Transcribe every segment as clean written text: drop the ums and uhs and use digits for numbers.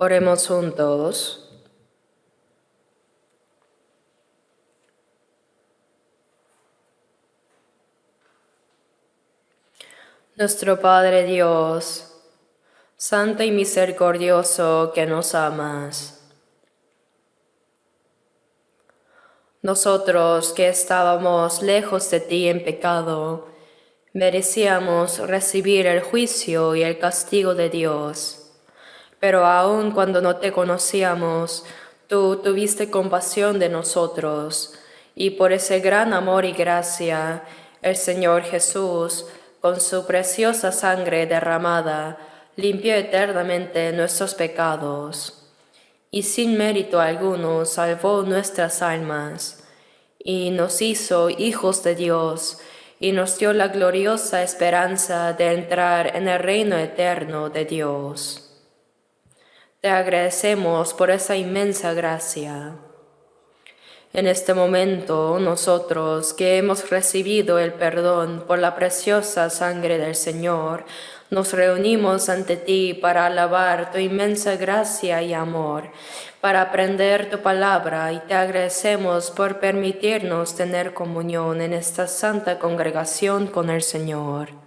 Oremos juntos. Nuestro Padre Dios, santo y misericordioso que nos amas. Nosotros que estábamos lejos de ti en pecado, merecíamos recibir el juicio y el castigo de Dios. Pero aun cuando no te conocíamos, tú tuviste compasión de nosotros, y por ese gran amor y gracia, el Señor Jesús, con su preciosa sangre derramada, limpió eternamente nuestros pecados, y sin mérito alguno salvó nuestras almas, y nos hizo hijos de Dios, y nos dio la gloriosa esperanza de entrar en el reino eterno de Dios. Te agradecemos por esa inmensa gracia. En este momento, nosotros que hemos recibido el perdón por la preciosa sangre del Señor, nos reunimos ante ti para alabar tu inmensa gracia y amor, para aprender tu palabra, y te agradecemos por permitirnos tener comunión en esta santa congregación con el Señor.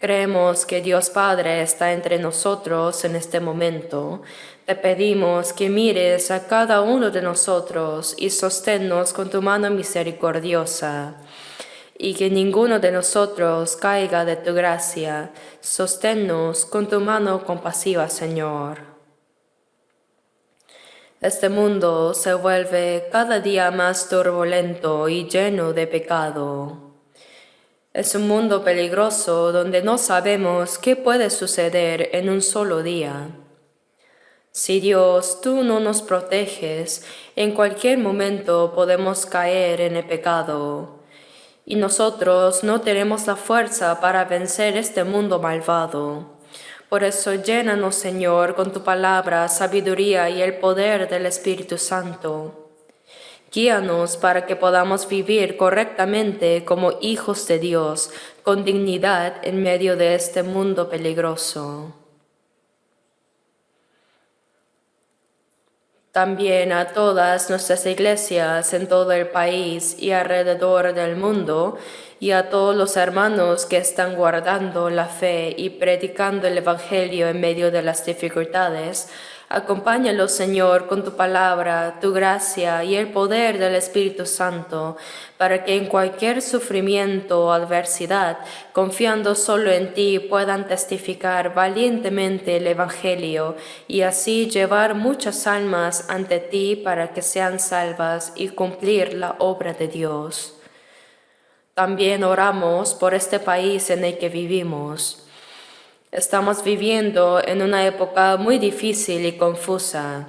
Creemos que Dios Padre está entre nosotros en este momento. Te pedimos que mires a cada uno de nosotros y sosténnos con tu mano misericordiosa, y que ninguno de nosotros caiga de tu gracia. Sosténnos con tu mano compasiva, Señor. Este mundo se vuelve cada día más turbulento y lleno de pecado. Es un mundo peligroso donde no sabemos qué puede suceder en un solo día. Si Dios, tú no nos proteges, en cualquier momento podemos caer en el pecado. Y nosotros no tenemos la fuerza para vencer este mundo malvado. Por eso llénanos, Señor, con tu palabra, sabiduría y el poder del Espíritu Santo. Guíanos para que podamos vivir correctamente como hijos de Dios, con dignidad en medio de este mundo peligroso. También a todas nuestras iglesias en todo el país y alrededor del mundo, y a todos los hermanos que están guardando la fe y predicando el Evangelio en medio de las dificultades, acompáñalos, Señor, con tu palabra, tu gracia y el poder del Espíritu Santo, para que en cualquier sufrimiento o adversidad, confiando solo en ti, puedan testificar valientemente el Evangelio y así llevar muchas almas ante ti para que sean salvas y cumplir la obra de Dios. También oramos por este país en el que vivimos. Estamos viviendo en una época muy difícil y confusa.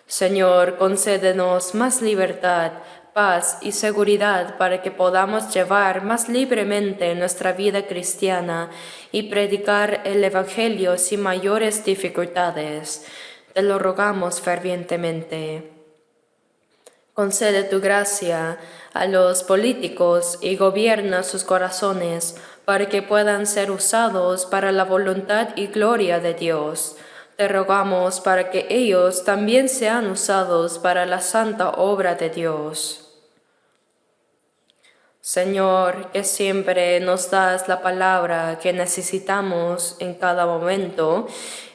Señor, concédenos más libertad, paz y seguridad para que podamos llevar más libremente nuestra vida cristiana y predicar el Evangelio sin mayores dificultades. Te lo rogamos fervientemente. Concede tu gracia a los políticos y gobierna sus corazones para que puedan ser usados para la voluntad y gloria de Dios. Te rogamos para que ellos también sean usados para la santa obra de Dios. Señor, que siempre nos das la palabra que necesitamos en cada momento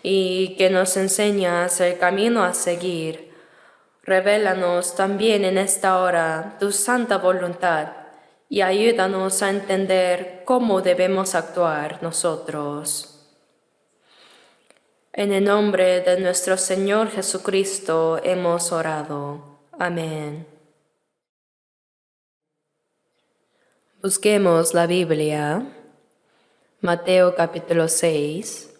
y que nos enseñas el camino a seguir. Revélanos también en esta hora tu santa voluntad y ayúdanos a entender cómo debemos actuar nosotros. En el nombre de nuestro Señor Jesucristo hemos orado. Amén. Busquemos la Biblia. Mateo capítulo 6.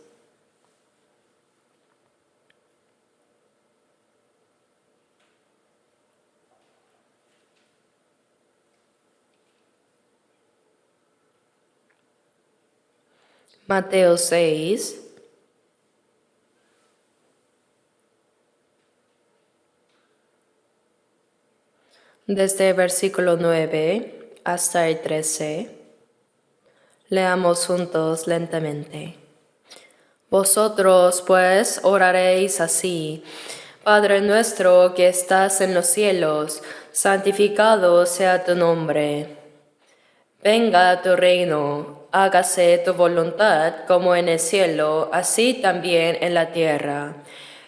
Mateo 6. Desde el versículo 9 hasta el 13. Leamos juntos lentamente. Vosotros, pues, oraréis así: Padre nuestro que estás en los cielos, santificado sea tu nombre. Venga tu reino, hágase tu voluntad como en el cielo, así también en la tierra.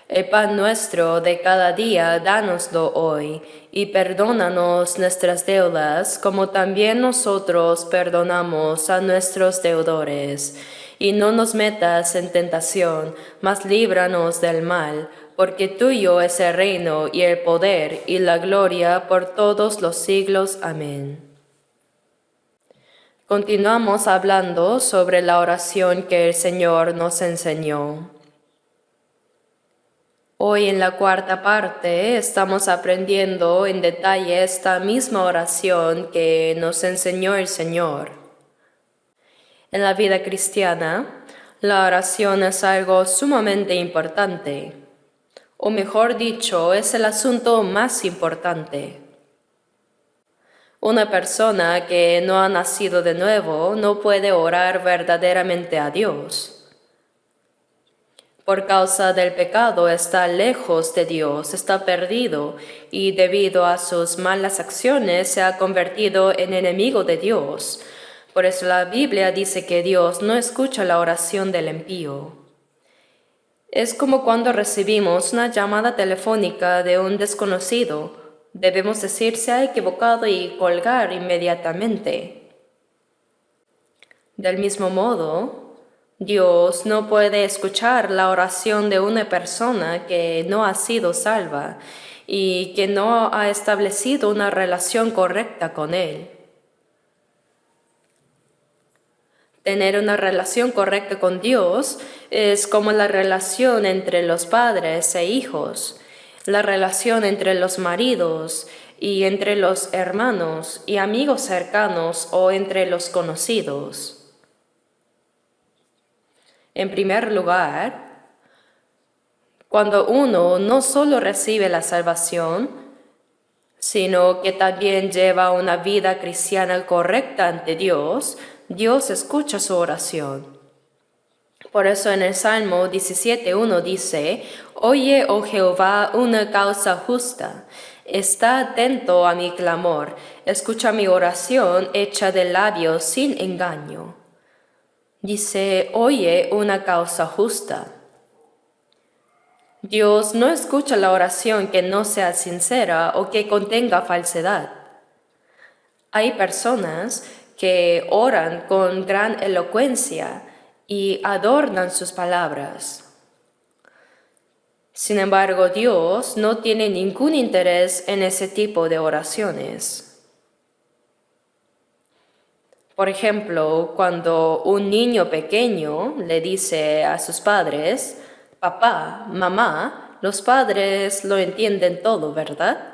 El pan nuestro de cada día, dánoslo hoy, y perdónanos nuestras deudas, como también nosotros perdonamos a nuestros deudores. Y no nos metas en tentación, mas líbranos del mal, porque tuyo es el reino y el poder y la gloria por todos los siglos. Amén. Continuamos hablando sobre la oración que el Señor nos enseñó. Hoy en la cuarta parte estamos aprendiendo en detalle esta misma oración que nos enseñó el Señor. En la vida cristiana, la oración es algo sumamente importante, o mejor dicho, es el asunto más importante. Una persona que no ha nacido de nuevo no puede orar verdaderamente a Dios. Por causa del pecado está lejos de Dios, está perdido y debido a sus malas acciones se ha convertido en enemigo de Dios. Por eso la Biblia dice que Dios no escucha la oración del impío. Es como cuando recibimos una llamada telefónica de un desconocido. Debemos decir se ha equivocado y colgar inmediatamente. Del mismo modo, Dios no puede escuchar la oración de una persona que no ha sido salva y que no ha establecido una relación correcta con Él. Tener una relación correcta con Dios es como la relación entre los padres e hijos, la relación entre los maridos y entre los hermanos y amigos cercanos o entre los conocidos. En primer lugar, cuando uno no solo recibe la salvación, sino que también lleva una vida cristiana correcta ante Dios, Dios escucha su oración. Por eso en el Salmo 17:1 dice: Oye, oh Jehová, una causa justa. Está atento a mi clamor. Escucha mi oración hecha de labios sin engaño. Dice: oye, una causa justa. Dios no escucha la oración que no sea sincera o que contenga falsedad. Hay personas que oran con gran elocuencia y adornan sus palabras. Sin embargo, Dios no tiene ningún interés en ese tipo de oraciones. Por ejemplo, cuando un niño pequeño le dice a sus padres: papá, mamá, los padres lo entienden todo, ¿verdad?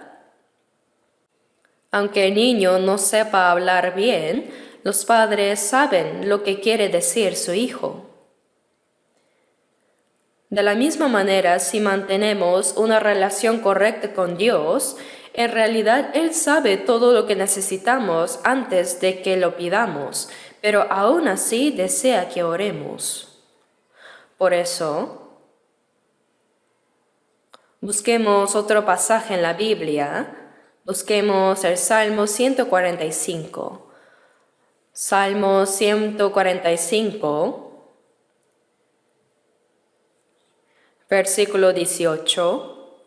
Aunque el niño no sepa hablar bien, los padres saben lo que quiere decir su hijo. De la misma manera, si mantenemos una relación correcta con Dios, en realidad Él sabe todo lo que necesitamos antes de que lo pidamos, pero aún así desea que oremos. Por eso, busquemos otro pasaje en la Biblia. Busquemos el Salmo 145. Salmo 145, versículo 18.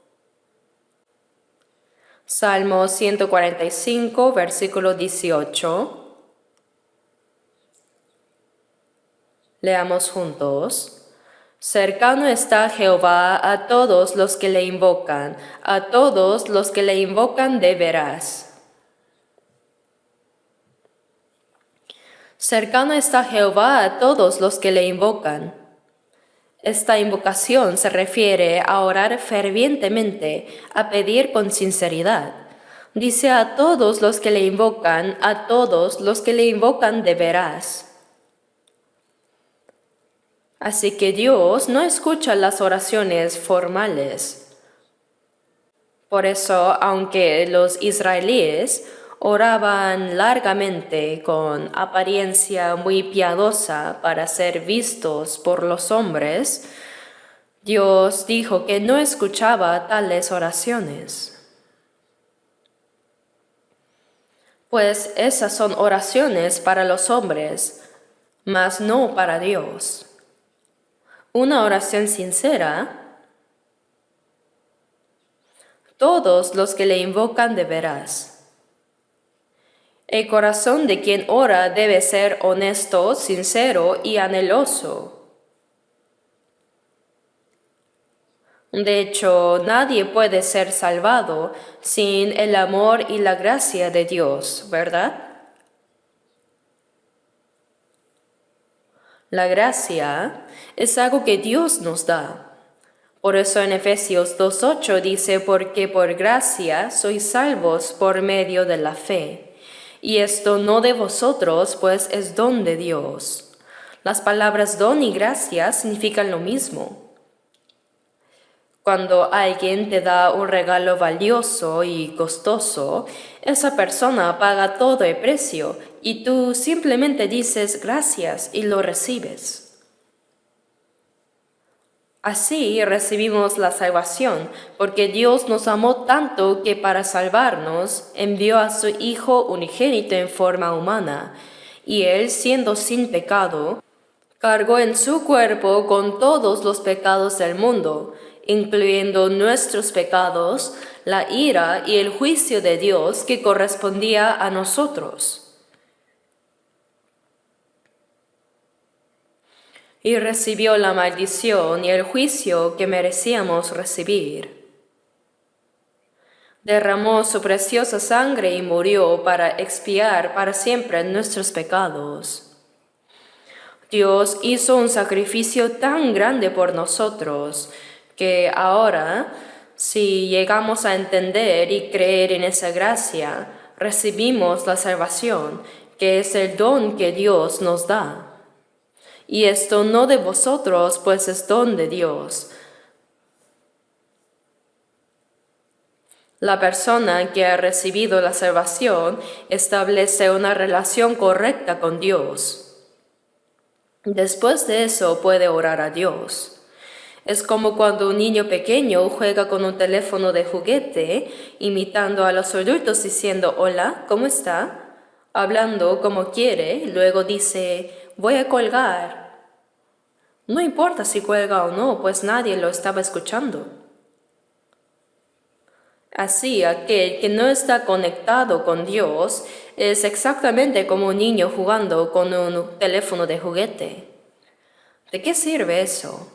Salmo 145, versículo 18. Leamos juntos. Cercano está Jehová a todos los que le invocan, a todos los que le invocan de veras. Cercano está Jehová a todos los que le invocan. Esta invocación se refiere a orar fervientemente, a pedir con sinceridad. Dice a todos los que le invocan, a todos los que le invocan de veras. Así que Dios no escucha las oraciones formales. Por eso, aunque los israelíes oraban largamente con apariencia muy piadosa para ser vistos por los hombres, Dios dijo que no escuchaba tales oraciones. Pues esas son oraciones para los hombres, mas no para Dios. Una oración sincera, todos los que le invocan de veras. El corazón de quien ora debe ser honesto, sincero y anheloso. De hecho, nadie puede ser salvado sin el amor y la gracia de Dios, ¿verdad? La gracia es algo que Dios nos da. Por eso en Efesios 2:8 dice, porque por gracia sois salvos por medio de la fe. Y esto no de vosotros, pues es don de Dios. Las palabras don y gracia significan lo mismo. Cuando alguien te da un regalo valioso y costoso, esa persona paga todo el precio y tú simplemente dices gracias y lo recibes. Así recibimos la salvación, porque Dios nos amó tanto que para salvarnos envió a su Hijo unigénito en forma humana, y Él, siendo sin pecado, cargó en su cuerpo con todos los pecados del mundo, incluyendo nuestros pecados, la ira y el juicio de Dios que correspondía a nosotros. Y recibió la maldición y el juicio que merecíamos recibir. Derramó su preciosa sangre y murió para expiar para siempre nuestros pecados. Dios hizo un sacrificio tan grande por nosotros que ahora, si llegamos a entender y creer en esa gracia, recibimos la salvación, que es el don que Dios nos da. Y esto no de vosotros, pues es don de Dios. La persona que ha recibido la salvación establece una relación correcta con Dios. Después de eso puede orar a Dios. Es como cuando un niño pequeño juega con un teléfono de juguete, imitando a los adultos diciendo hola, ¿cómo está? Hablando como quiere, luego dice voy a colgar. No importa si cuelga o no, pues nadie lo estaba escuchando. Así, aquel que no está conectado con Dios es exactamente como un niño jugando con un teléfono de juguete. ¿De qué sirve eso?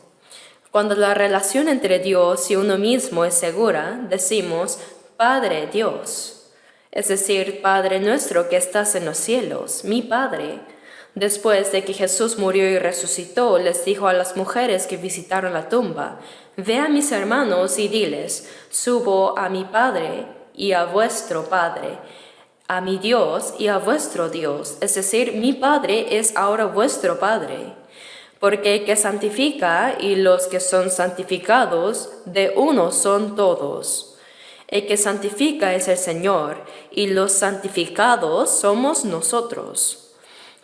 Cuando la relación entre Dios y uno mismo es segura, decimos, Padre Dios, es decir, Padre nuestro que estás en los cielos, mi Padre. Después de que Jesús murió y resucitó, les dijo a las mujeres que visitaron la tumba, ve a mis hermanos y diles, subo a mi Padre y a vuestro Padre, a mi Dios y a vuestro Dios, es decir, mi Padre es ahora vuestro Padre. Porque el que santifica y los que son santificados, de uno son todos. El que santifica es el Señor, y los santificados somos nosotros.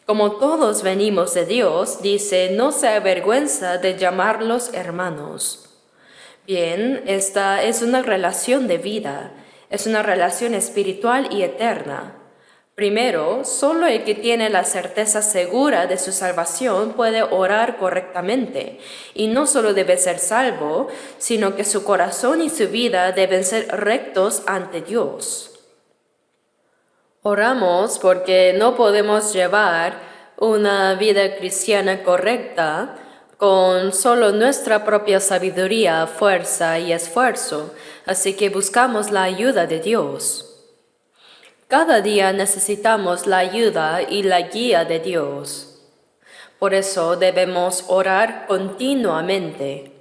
Como todos venimos de Dios, dice, no se avergüenza de llamarlos hermanos. Bien, esta es una relación de vida, es una relación espiritual y eterna. Primero, solo el que tiene la certeza segura de su salvación puede orar correctamente, y no solo debe ser salvo, sino que su corazón y su vida deben ser rectos ante Dios. Oramos porque no podemos llevar una vida cristiana correcta con solo nuestra propia sabiduría, fuerza y esfuerzo, así que buscamos la ayuda de Dios. Cada día necesitamos la ayuda y la guía de Dios. Por eso debemos orar continuamente.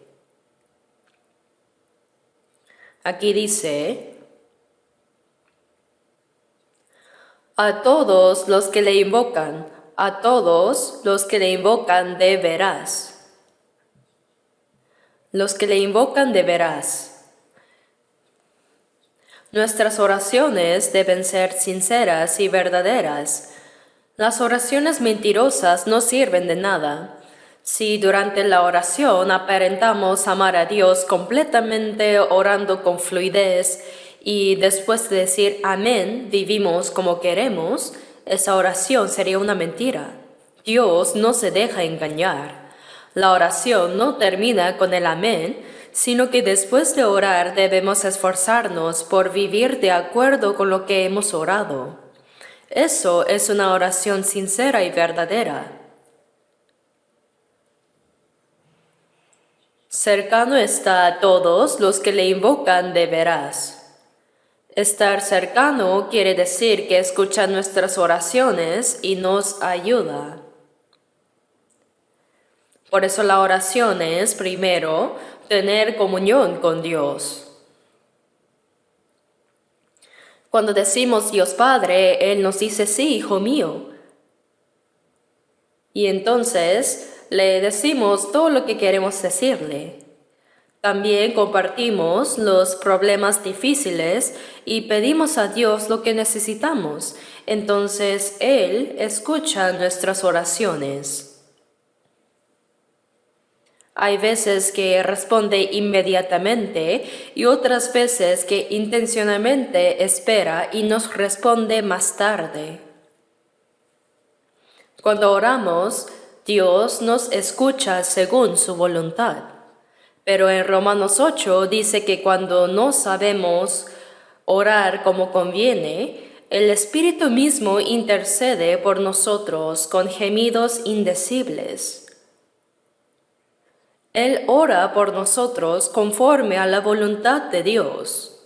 Aquí dice, a todos los que le invocan, a todos los que le invocan de veras. Los que le invocan de veras. Nuestras oraciones deben ser sinceras y verdaderas. Las oraciones mentirosas no sirven de nada. Si durante la oración aparentamos amar a Dios completamente orando con fluidez y después de decir amén vivimos como queremos, esa oración sería una mentira. Dios no se deja engañar. La oración no termina con el amén, sino que después de orar debemos esforzarnos por vivir de acuerdo con lo que hemos orado. Eso es una oración sincera y verdadera. Cercano está a todos los que le invocan de veras. Estar cercano quiere decir que escucha nuestras oraciones y nos ayuda. Por eso la oración es, primero, tener comunión con Dios. Cuando decimos Dios Padre, Él nos dice, sí, hijo mío. Y entonces le decimos todo lo que queremos decirle. También compartimos los problemas difíciles y pedimos a Dios lo que necesitamos. Entonces Él escucha nuestras oraciones. Hay veces que responde inmediatamente y otras veces que intencionalmente espera y nos responde más tarde. Cuando oramos, Dios nos escucha según su voluntad. Pero en Romanos 8 dice que cuando no sabemos orar como conviene, el Espíritu mismo intercede por nosotros con gemidos indecibles. Él ora por nosotros conforme a la voluntad de Dios.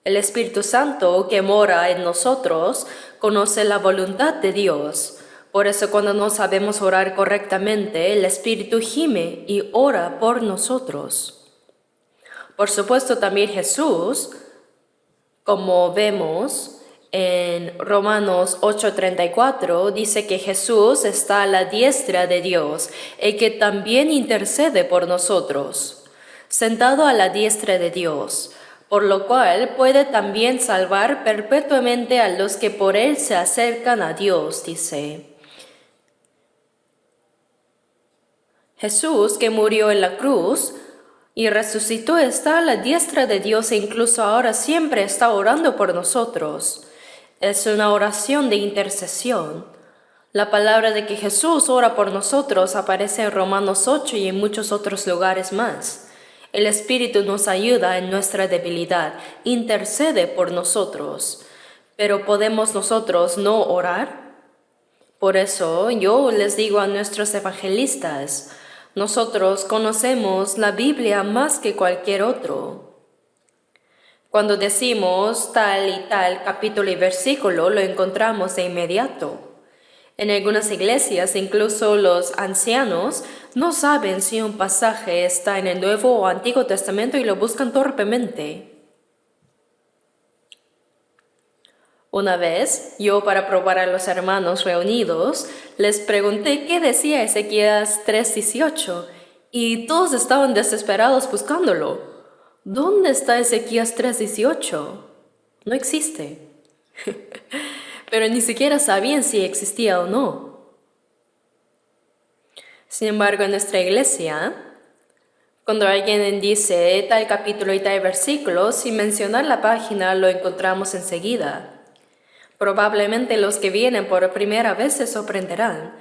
El Espíritu Santo que mora en nosotros conoce la voluntad de Dios. Por eso cuando no sabemos orar correctamente, el Espíritu gime y ora por nosotros. Por supuesto también Jesús, como vemos en Romanos 8:34, dice que Jesús está a la diestra de Dios y que también intercede por nosotros, sentado a la diestra de Dios, por lo cual puede también salvar perpetuamente a los que por Él se acercan a Dios, dice. Jesús, que murió en la cruz y resucitó, está a la diestra de Dios e incluso ahora siempre está orando por nosotros. Es una oración de intercesión. La palabra de que Jesús ora por nosotros aparece en Romanos 8 y en muchos otros lugares más. El Espíritu nos ayuda en nuestra debilidad, intercede por nosotros. Pero ¿podemos nosotros no orar? Por eso yo les digo a nuestros evangelistas, nosotros conocemos la Biblia más que cualquier otro. Cuando decimos tal y tal capítulo y versículo, lo encontramos de inmediato. En algunas iglesias, incluso los ancianos no saben si un pasaje está en el Nuevo o Antiguo Testamento y lo buscan torpemente. Una vez, yo para probar a los hermanos reunidos, les pregunté qué decía Ezequías 3:18 y todos estaban desesperados buscándolo. ¿Dónde está Ezequías 3:18? No existe. Pero ni siquiera sabían si existía o no. Sin embargo, en nuestra iglesia, cuando alguien dice tal capítulo y tal versículo, sin mencionar la página lo encontramos enseguida. Probablemente los que vienen por primera vez se sorprenderán.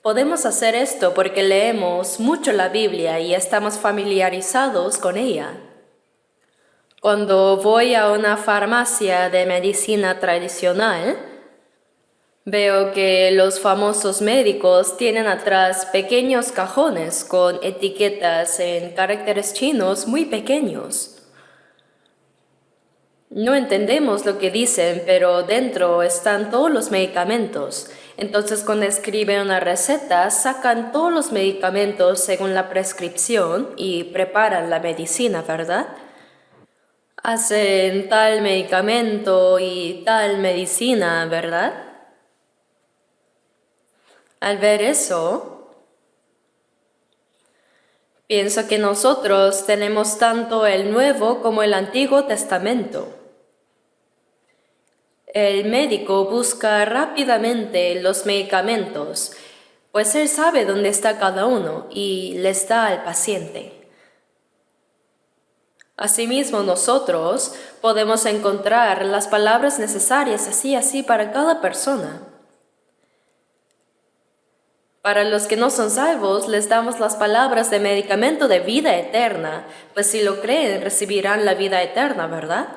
Podemos hacer esto porque leemos mucho la Biblia y estamos familiarizados con ella. Cuando voy a una farmacia de medicina tradicional, veo que los famosos médicos tienen atrás pequeños cajones con etiquetas en caracteres chinos muy pequeños. No entendemos lo que dicen, pero dentro están todos los medicamentos. Entonces, cuando escriben una receta, sacan todos los medicamentos según la prescripción y preparan la medicina, ¿verdad? Hacen tal medicamento y tal medicina, ¿verdad? Al ver eso, Pienso que nosotros tenemos tanto el Nuevo como el Antiguo Testamento. El médico busca rápidamente los medicamentos, pues él sabe dónde está cada uno y les da al paciente. Asimismo, nosotros podemos encontrar las palabras necesarias así para cada persona. Para los que no son salvos, les damos las palabras de medicamento de vida eterna, pues si lo creen, recibirán la vida eterna, ¿verdad?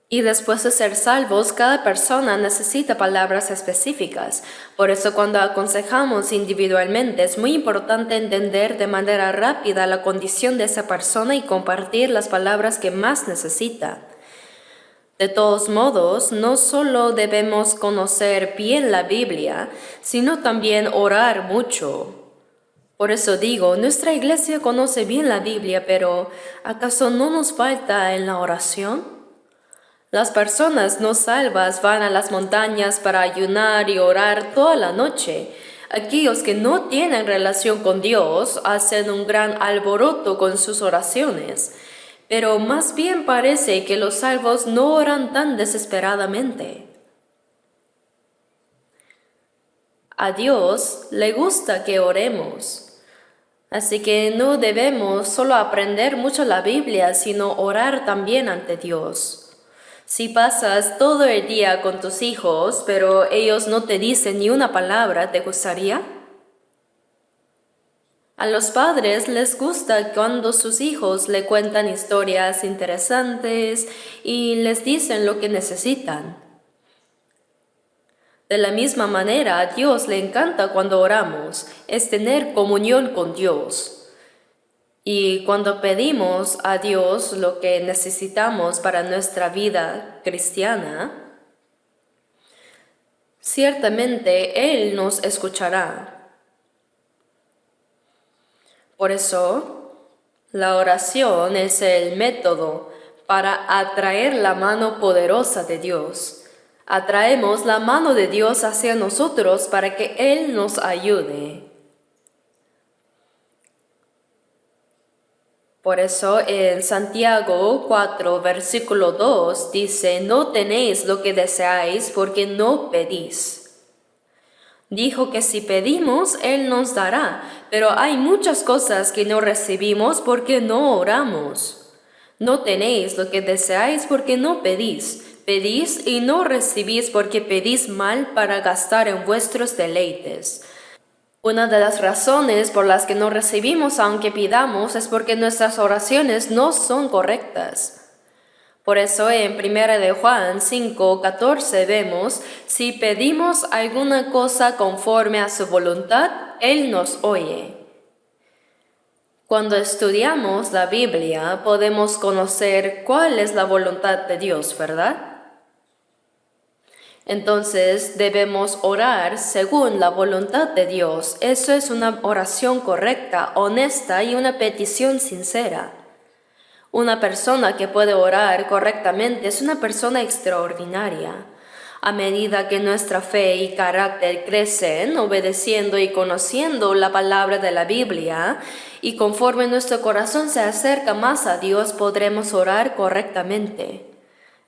Y después de ser salvos, cada persona necesita palabras específicas. Por eso cuando aconsejamos individualmente, es muy importante entender de manera rápida la condición de esa persona y compartir las palabras que más necesita. De todos modos, no solo debemos conocer bien la Biblia, sino también orar mucho. Por eso digo, nuestra iglesia conoce bien la Biblia, pero ¿acaso no nos falta en la oración? Las personas no salvas van a las montañas para ayunar y orar toda la noche. Aquellos que no tienen relación con Dios hacen un gran alboroto con sus oraciones. Pero más bien parece que los salvos no oran tan desesperadamente. A Dios le gusta que oremos. Así que no debemos solo aprender mucho la Biblia, sino orar también ante Dios. Si pasas todo el día con tus hijos, pero ellos no te dicen ni una palabra, ¿te gustaría? A los padres les gusta cuando sus hijos le cuentan historias interesantes y les dicen lo que necesitan. De la misma manera, a Dios le encanta cuando oramos, es tener comunión con Dios. Y cuando pedimos a Dios lo que necesitamos para nuestra vida cristiana, ciertamente Él nos escuchará. Por eso, la oración es el método para atraer la mano poderosa de Dios. Atraemos la mano de Dios hacia nosotros para que Él nos ayude. Por eso en Santiago 4, versículo 2 dice, no tenéis lo que deseáis porque no pedís. Dijo que si pedimos, Él nos dará, pero hay muchas cosas que no recibimos porque no oramos. No tenéis lo que deseáis porque no pedís. Pedís y no recibís porque pedís mal para gastar en vuestros deleites. Una de las razones por las que no recibimos aunque pidamos es porque nuestras oraciones no son correctas. Por eso en 1 de Juan 5:14 vemos, si pedimos alguna cosa conforme a su voluntad, Él nos oye. Cuando estudiamos la Biblia podemos conocer cuál es la voluntad de Dios, ¿verdad? Entonces debemos orar según la voluntad de Dios. Eso es una oración correcta, honesta y una petición sincera. Una persona que puede orar correctamente es una persona extraordinaria. A medida que nuestra fe y carácter crecen, obedeciendo y conociendo la palabra de la Biblia, y conforme nuestro corazón se acerca más a Dios, podremos orar correctamente.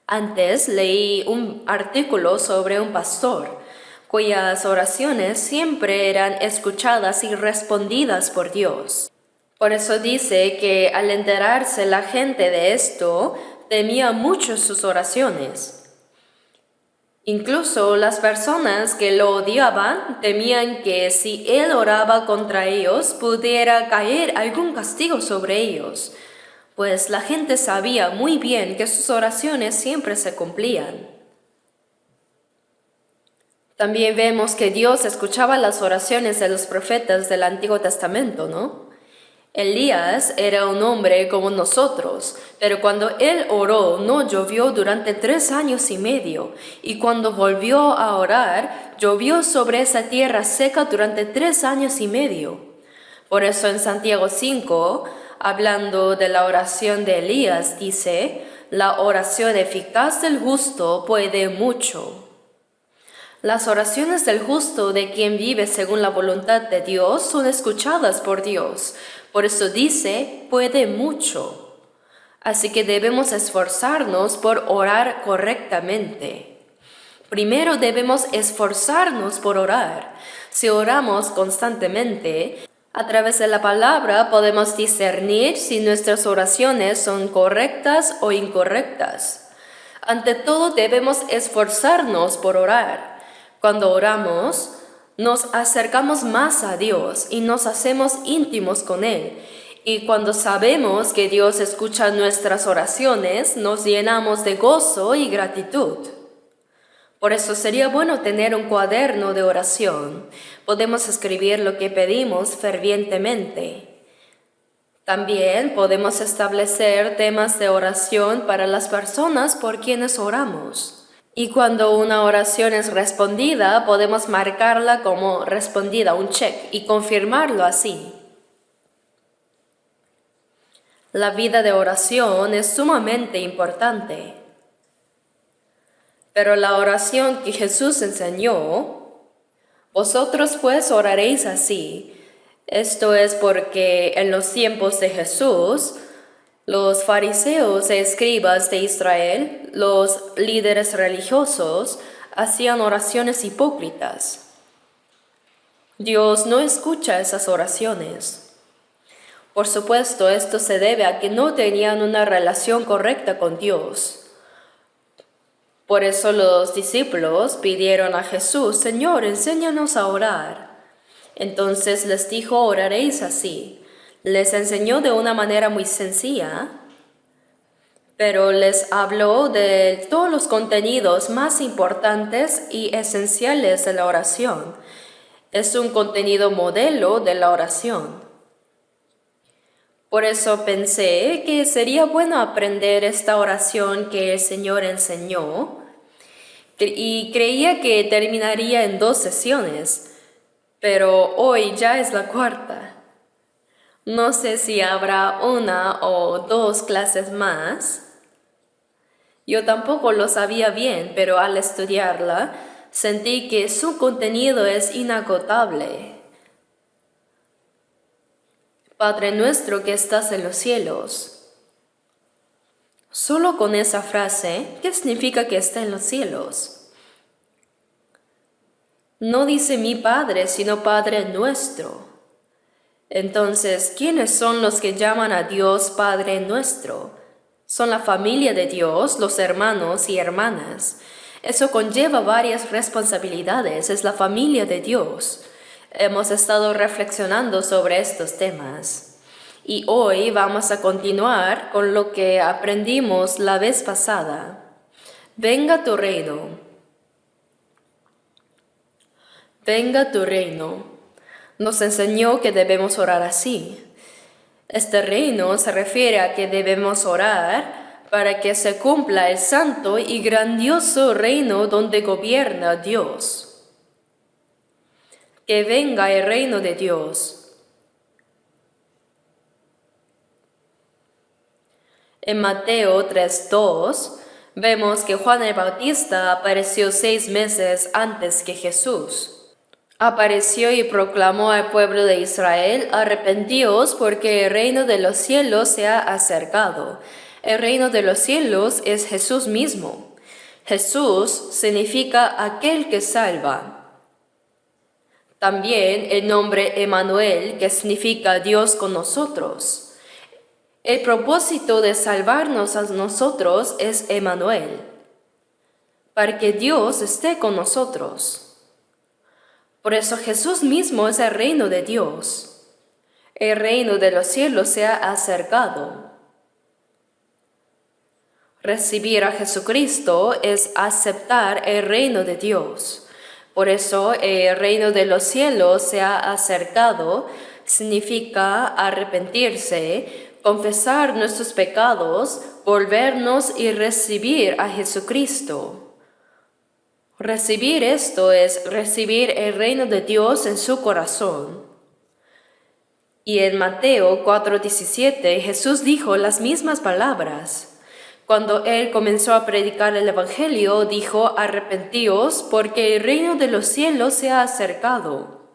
Antes leí un artículo sobre un pastor, cuyas oraciones siempre eran escuchadas y respondidas por Dios. Por eso dice que al enterarse la gente de esto, temía mucho sus oraciones. Incluso las personas que lo odiaban temían que si él oraba contra ellos, pudiera caer algún castigo sobre ellos, pues la gente sabía muy bien que sus oraciones siempre se cumplían. También vemos que Dios escuchaba las oraciones de los profetas del Antiguo Testamento, ¿no? Elías era un hombre como nosotros, pero cuando él oró no llovió durante 3 años y medio, y cuando volvió a orar, llovió sobre esa tierra seca durante 3 años y medio. Por eso en Santiago 5, hablando de la oración de Elías, dice, la oración eficaz del justo puede mucho. Las oraciones del justo de quien vive según la voluntad de Dios son escuchadas por Dios, Por eso dice, puede mucho. Así que debemos esforzarnos por orar correctamente. Primero debemos esforzarnos por orar. Si oramos constantemente, a través de la palabra podemos discernir si nuestras oraciones son correctas o incorrectas. Ante todo debemos esforzarnos por orar. Cuando oramos, nos acercamos más a Dios y nos hacemos íntimos con Él. Y cuando sabemos que Dios escucha nuestras oraciones, nos llenamos de gozo y gratitud. Por eso sería bueno tener un cuaderno de oración. Podemos escribir lo que pedimos fervientemente. También podemos establecer temas de oración para las personas por quienes oramos. Y cuando una oración es respondida, podemos marcarla como respondida, un check, y confirmarlo así. La vida de oración es sumamente importante. Pero la oración que Jesús enseñó, vosotros pues oraréis así. Esto es porque en los tiempos de Jesús, los fariseos e escribas de Israel, los líderes religiosos, hacían oraciones hipócritas. Dios no escucha esas oraciones. Por supuesto, esto se debe a que no tenían una relación correcta con Dios. Por eso los discípulos pidieron a Jesús, Señor, enséñanos a orar. Entonces les dijo, oraréis así. Les enseñó de una manera muy sencilla, pero les habló de todos los contenidos más importantes y esenciales de la oración. Es un contenido modelo de la oración. Por eso pensé que sería bueno aprender esta oración que el Señor enseñó y creía que terminaría en 2 sesiones, pero hoy ya es la 4ª. No sé si habrá 1 o 2 clases más. Yo tampoco lo sabía bien, pero al estudiarla sentí que su contenido es inagotable. Padre nuestro que estás en los cielos. Solo con esa frase, ¿qué significa que está en los cielos? No dice mi Padre, sino Padre nuestro. Entonces, ¿quiénes son los que llaman a Dios Padre nuestro? Son la familia de Dios, los hermanos y hermanas. Eso conlleva varias responsabilidades, es la familia de Dios. Hemos estado reflexionando sobre estos temas y hoy vamos a continuar con lo que aprendimos la vez pasada. Venga tu reino. Venga tu reino. Nos enseñó que debemos orar así. Este reino se refiere a que debemos orar para que se cumpla el santo y grandioso reino donde gobierna Dios. Que venga el reino de Dios. En Mateo 3:2 vemos que Juan el Bautista apareció 6 meses antes que Jesús. Apareció y proclamó al pueblo de Israel, arrepentíos porque el reino de los cielos se ha acercado. El reino de los cielos es Jesús mismo. Jesús significa aquel que salva. También el nombre Emmanuel, que significa Dios con nosotros. El propósito de salvarnos a nosotros es Emmanuel, para que Dios esté con nosotros. Por eso Jesús mismo es el reino de Dios. El reino de los cielos se ha acercado. Recibir a Jesucristo es aceptar el reino de Dios. Por eso el reino de los cielos se ha acercado, significa arrepentirse, confesar nuestros pecados, volvernos y recibir a Jesucristo. Recibir esto es recibir el reino de Dios en su corazón. Y en Mateo 4:17 Jesús dijo las mismas palabras. Cuando él comenzó a predicar el Evangelio, dijo, arrepentíos porque el reino de los cielos se ha acercado.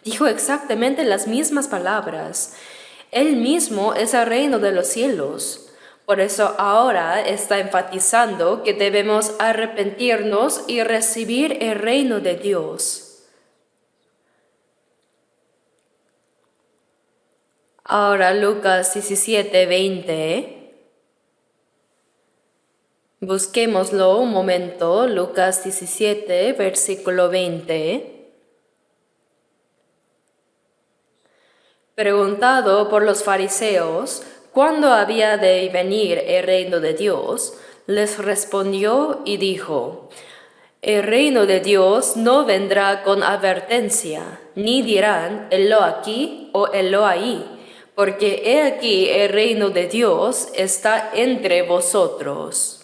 Dijo exactamente las mismas palabras. Él mismo es el reino de los cielos. Por eso ahora está enfatizando que debemos arrepentirnos y recibir el reino de Dios. Ahora Lucas 17:20. Busquémoslo un momento, Lucas 17, versículo 20. Preguntado por los fariseos cuándo había de venir el reino de Dios, les respondió y dijo: el reino de Dios no vendrá con advertencia, ni dirán helo aquí o helo ahí, porque he aquí el reino de Dios está entre vosotros.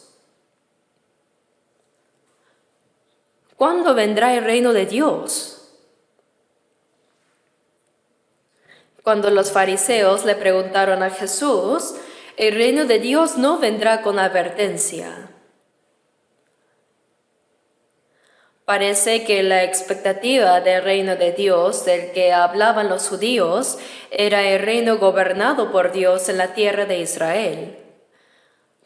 ¿Cuándo vendrá el reino de Dios? Cuando los fariseos le preguntaron a Jesús, el reino de Dios no vendrá con advertencia. Parece que la expectativa del reino de Dios del que hablaban los judíos era el reino gobernado por Dios en la tierra de Israel.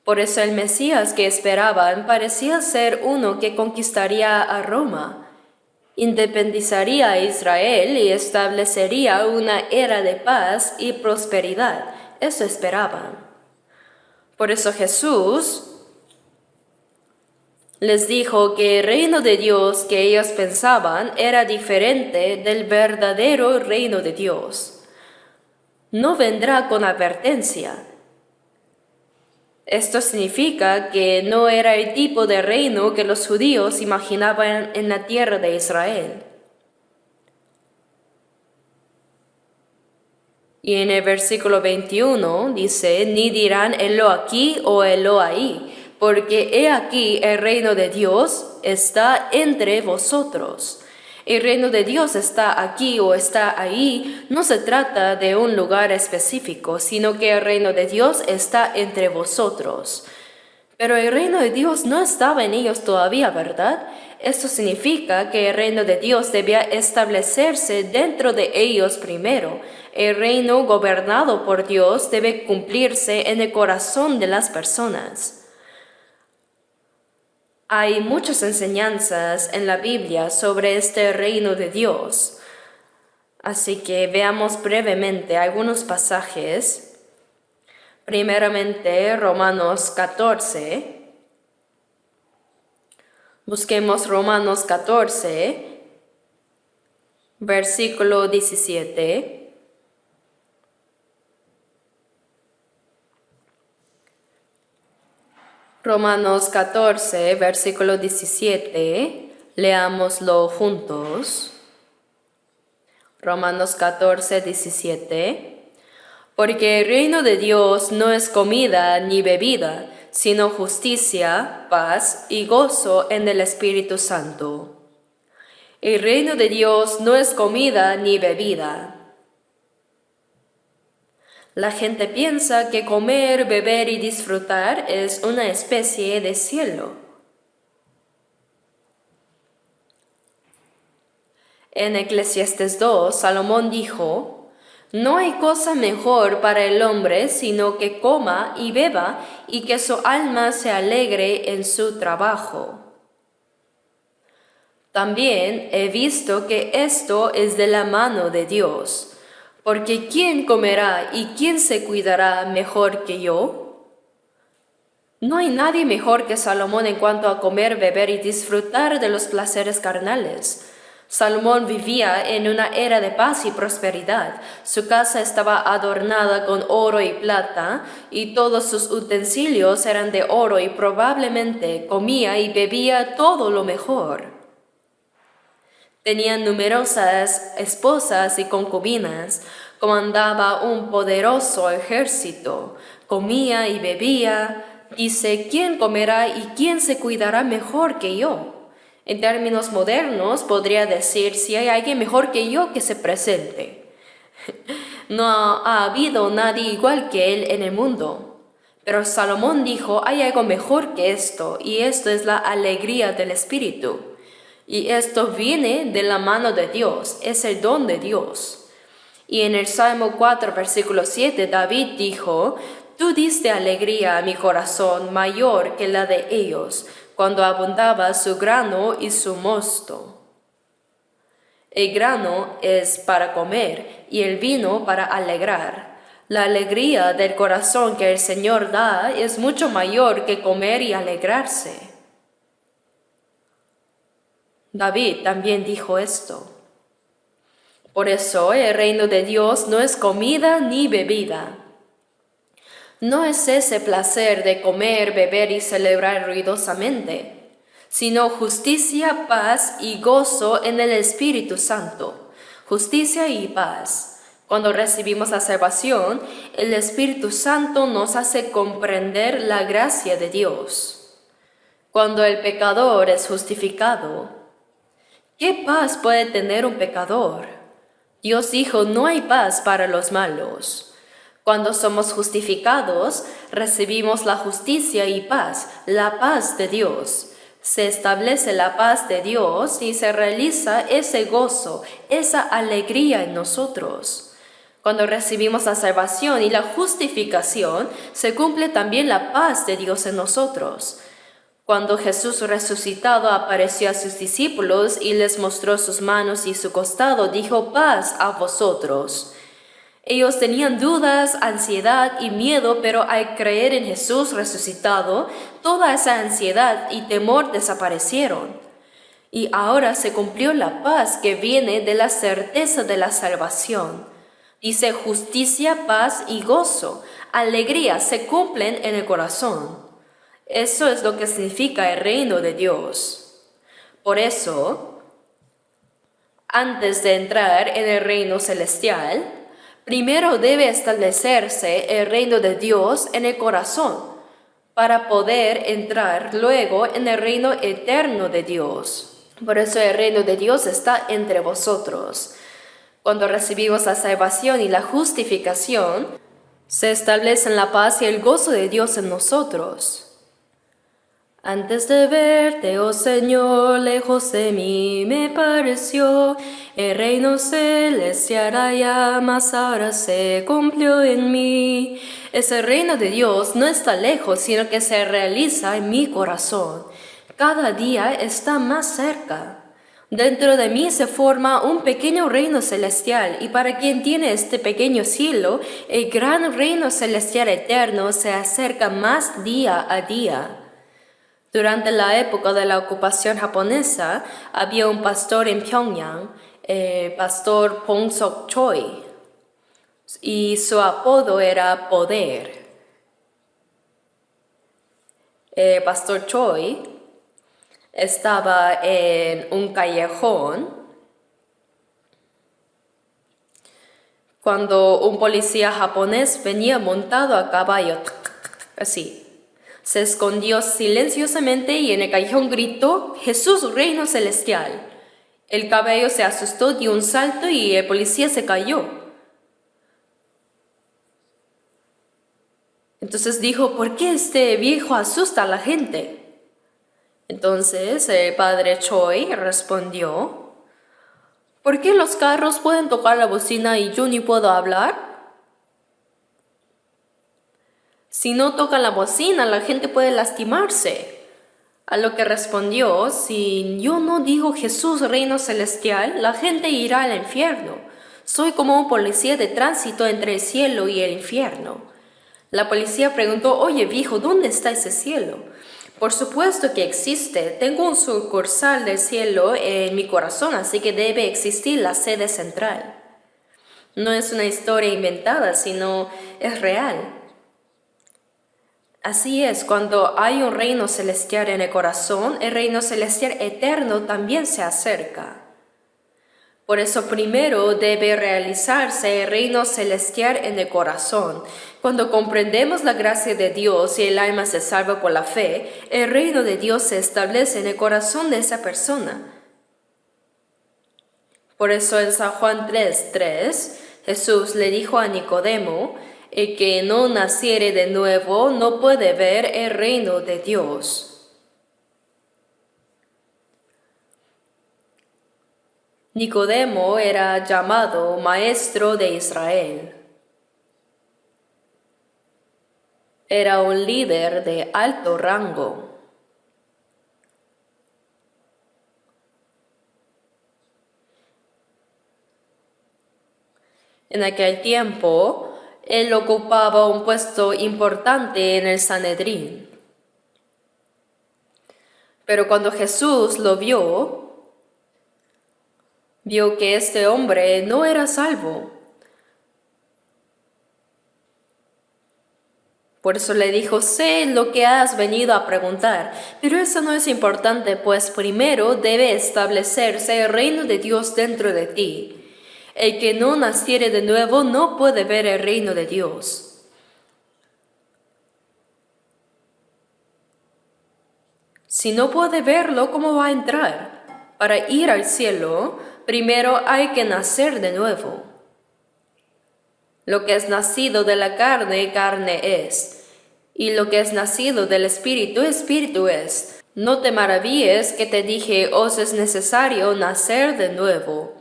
Por eso el Mesías que esperaban parecía ser uno que conquistaría a Roma, independizaría a Israel y establecería una era de paz y prosperidad. Eso esperaban. Por eso Jesús les dijo que el reino de Dios que ellos pensaban era diferente del verdadero reino de Dios. No vendrá con advertencia. Esto significa que no era el tipo de reino que los judíos imaginaban en la tierra de Israel. Y en el versículo 21 dice: ni dirán helo aquí o helo ahí, porque he aquí el reino de Dios está entre vosotros. El reino de Dios está aquí o está ahí, no se trata de un lugar específico, sino que el reino de Dios está entre vosotros. Pero el reino de Dios no estaba en ellos todavía, ¿verdad? Esto significa que el reino de Dios debía establecerse dentro de ellos primero. El reino gobernado por Dios debe cumplirse en el corazón de las personas. Hay muchas enseñanzas en la Biblia sobre este reino de Dios. Así que veamos brevemente algunos pasajes. Primeramente, Romanos 14. Busquemos Romanos 14, versículo 17. Romanos 14, versículo 17, leámoslo juntos. Romanos 14, 17. Porque el reino de Dios no es comida ni bebida, sino justicia, paz y gozo en el Espíritu Santo. El reino de Dios no es comida ni bebida. La gente piensa que comer, beber y disfrutar es una especie de cielo. En Eclesiastés 2, Salomón dijo: no hay cosa mejor para el hombre sino que coma y beba y que su alma se alegre en su trabajo. También he visto que esto es de la mano de Dios. Porque ¿quién comerá y quién se cuidará mejor que yo? No hay nadie mejor que Salomón en cuanto a comer, beber y disfrutar de los placeres carnales. Salomón vivía en una era de paz y prosperidad. Su casa estaba adornada con oro y plata, y todos sus utensilios eran de oro, y probablemente comía y bebía todo lo mejor. Tenía numerosas esposas y concubinas, comandaba un poderoso ejército, comía y bebía. Dice: ¿quién comerá y quién se cuidará mejor que yo? En términos modernos podría decir: si hay alguien mejor que yo, que se presente. No ha habido nadie igual que él en el mundo. Pero Salomón dijo: hay algo mejor que esto, y esto es la alegría del Espíritu. Y esto viene de la mano de Dios, es el don de Dios. Y en el Salmo 4, versículo 7, David dijo: Tú diste alegría a mi corazón mayor que la de ellos, cuando abundaba su grano y su mosto. El grano es para comer y el vino para alegrar. La alegría del corazón que el Señor da es mucho mayor que comer y alegrarse. David también dijo esto. Por eso el reino de Dios no es comida ni bebida. No es ese placer de comer, beber y celebrar ruidosamente, sino justicia, paz y gozo en el Espíritu Santo. Justicia y paz. Cuando recibimos la salvación, el Espíritu Santo nos hace comprender la gracia de Dios. Cuando el pecador es justificado, ¿qué paz puede tener un pecador? Dios dijo: no hay paz para los malos. Cuando somos justificados, recibimos la justicia y paz, la paz de Dios. Se establece la paz de Dios y se realiza ese gozo, esa alegría en nosotros. Cuando recibimos la salvación y la justificación, se cumple también la paz de Dios en nosotros. Cuando Jesús resucitado apareció a sus discípulos y les mostró sus manos y su costado, dijo: paz a vosotros. Ellos tenían dudas, ansiedad y miedo, pero al creer en Jesús resucitado, toda esa ansiedad y temor desaparecieron. Y ahora se cumplió la paz que viene de la certeza de la salvación. Dice: justicia, paz y gozo, alegría se cumplen en el corazón. Eso es lo que significa el reino de Dios. Por eso, antes de entrar en el reino celestial, primero debe establecerse el reino de Dios en el corazón, para poder entrar luego en el reino eterno de Dios. Por eso el reino de Dios está entre vosotros. Cuando recibimos la salvación y la justificación, se establecen la paz y el gozo de Dios en nosotros. Antes de verte, oh Señor, lejos de mí me pareció el reino celestial allá, mas ahora se cumplió en mí. Ese reino de Dios no está lejos, sino que se realiza en mi corazón. Cada día está más cerca. Dentro de mí se forma un pequeño reino celestial, y para quien tiene este pequeño cielo, el gran reino celestial eterno se acerca más día a día. Durante la época de la ocupación japonesa, había un pastor en Pyongyang, pastor Pong Sok Choi, y su apodo era Poder. Pastor Choi estaba en un callejón cuando un policía japonés venía montado a caballo, así. Se escondió silenciosamente y en el callejón gritó: Jesús, reino celestial. El caballo se asustó, dio un salto y el policía se cayó. Entonces dijo: ¿por qué este viejo asusta a la gente? Entonces el padre Choi respondió: ¿por qué los carros pueden tocar la bocina y yo ni puedo hablar? Si no tocan la bocina, la gente puede lastimarse. A lo que respondió: si yo no digo Jesús, reino celestial, la gente irá al infierno. Soy como un policía de tránsito entre el cielo y el infierno. La policía preguntó: oye viejo, ¿dónde está ese cielo? Por supuesto que existe. Tengo un sucursal del cielo en mi corazón, así que debe existir la sede central. No es una historia inventada, sino es real. Así es, cuando hay un reino celestial en el corazón, el reino celestial eterno también se acerca. Por eso primero debe realizarse el reino celestial en el corazón. Cuando comprendemos la gracia de Dios y el alma se salva por la fe, el reino de Dios se establece en el corazón de esa persona. Por eso en San Juan 3:3, Jesús le dijo a Nicodemo: el que no naciere de nuevo no puede ver el reino de Dios. Nicodemo era llamado maestro de Israel. Era un líder de alto rango. En aquel tiempo, él ocupaba un puesto importante en el Sanedrín. Pero cuando Jesús lo vio que este hombre no era salvo. Por eso le dijo, sé lo que has venido a preguntar, pero eso no es importante, pues primero debe establecerse el reino de Dios dentro de ti. El que no naciere de nuevo no puede ver el reino de Dios. Si no puede verlo, ¿cómo va a entrar? Para ir al cielo, primero hay que nacer de nuevo. Lo que es nacido de la carne, carne es. Y lo que es nacido del Espíritu, Espíritu es. No te maravilles que te dije, os es necesario nacer de nuevo.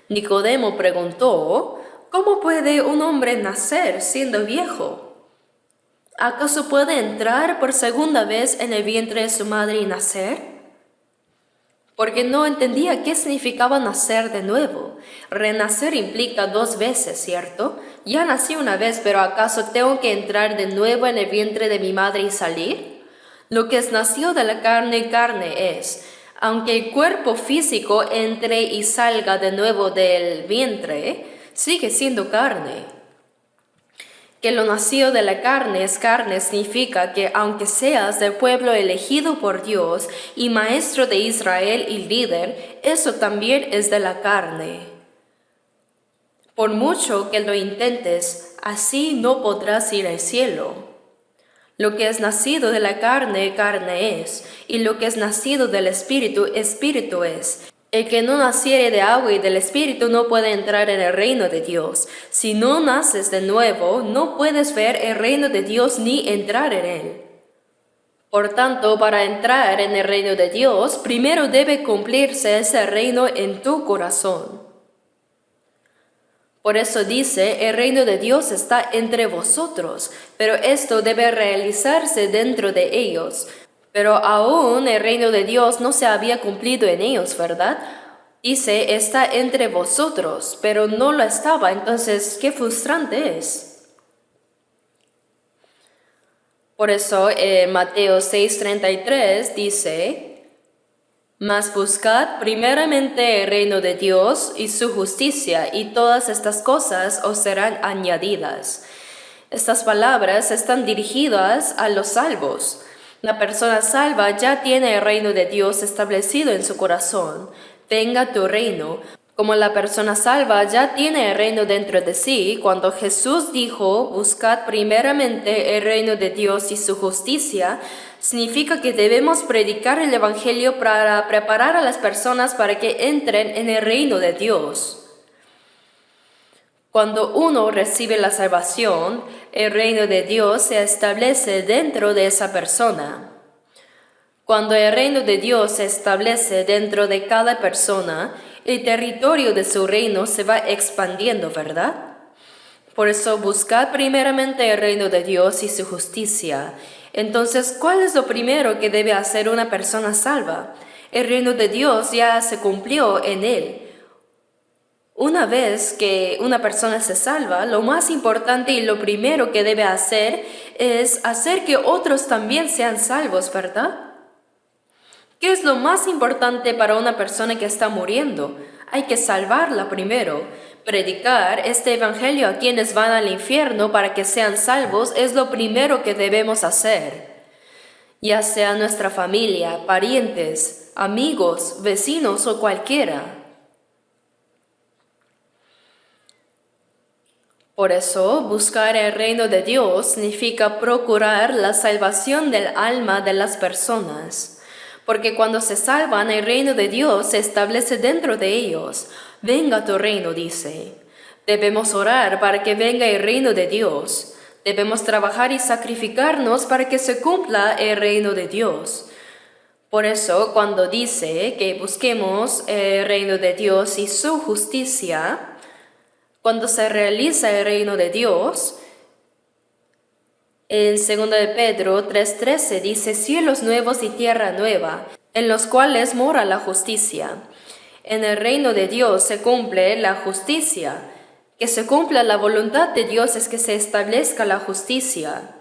Nicodemo preguntó, ¿cómo puede un hombre nacer siendo viejo? ¿Acaso puede entrar por segunda vez en el vientre de su madre y nacer? Porque no entendía qué significaba nacer de nuevo. Renacer implica 2 veces, ¿cierto? Ya nací una vez, pero ¿acaso tengo que entrar de nuevo en el vientre de mi madre y salir? Lo que es nacido de la carne, carne es. Aunque el cuerpo físico entre y salga de nuevo del vientre, sigue siendo carne. Que lo nacido de la carne es carne significa que aunque seas del pueblo elegido por Dios y maestro de Israel y líder, eso también es de la carne. Por mucho que lo intentes, así no podrás ir al cielo. Lo que es nacido de la carne, carne es, y lo que es nacido del Espíritu, Espíritu es. El que no naciere de agua y del Espíritu no puede entrar en el reino de Dios. Si no naces de nuevo, no puedes ver el reino de Dios ni entrar en él. Por tanto, para entrar en el reino de Dios, primero debe cumplirse ese reino en tu corazón. Por eso dice, el reino de Dios está entre vosotros, pero esto debe realizarse dentro de ellos. Pero aún el reino de Dios no se había cumplido en ellos, ¿verdad? Dice, está entre vosotros, pero no lo estaba. Entonces, qué frustrante es. Por eso, Mateo 6:33 dice, mas buscad primeramente el reino de Dios y su justicia, y todas estas cosas os serán añadidas. Estas palabras están dirigidas a los salvos. La persona salva ya tiene el reino de Dios establecido en su corazón. Venga tu reino. Como la persona salva ya tiene el reino dentro de sí, cuando Jesús dijo, buscad primeramente el reino de Dios y su justicia, significa que debemos predicar el Evangelio para preparar a las personas para que entren en el reino de Dios. Cuando uno recibe la salvación, el reino de Dios se establece dentro de esa persona. Cuando el reino de Dios se establece dentro de cada persona, el territorio de su reino se va expandiendo, ¿verdad? Por eso buscad primeramente el reino de Dios y su justicia. Entonces, ¿cuál es lo primero que debe hacer una persona salva? El reino de Dios ya se cumplió en él. Una vez que una persona se salva, lo más importante y lo primero que debe hacer es hacer que otros también sean salvos, ¿verdad? ¿Qué es lo más importante para una persona que está muriendo? Hay que salvarla primero. Predicar este evangelio a quienes van al infierno para que sean salvos es lo primero que debemos hacer. Ya sea nuestra familia, parientes, amigos, vecinos o cualquiera. Por eso, buscar el reino de Dios significa procurar la salvación del alma de las personas. Porque cuando se salvan, el reino de Dios se establece dentro de ellos. Venga tu reino, dice. Debemos orar para que venga el reino de Dios. Debemos trabajar y sacrificarnos para que se cumpla el reino de Dios. Por eso, cuando dice que busquemos el reino de Dios y su justicia, cuando se realiza el reino de Dios, en 2 de Pedro 3:13 dice, cielos nuevos y tierra nueva, en los cuales mora la justicia. En el reino de Dios se cumple la justicia. Que se cumpla la voluntad de Dios es que se establezca la justicia.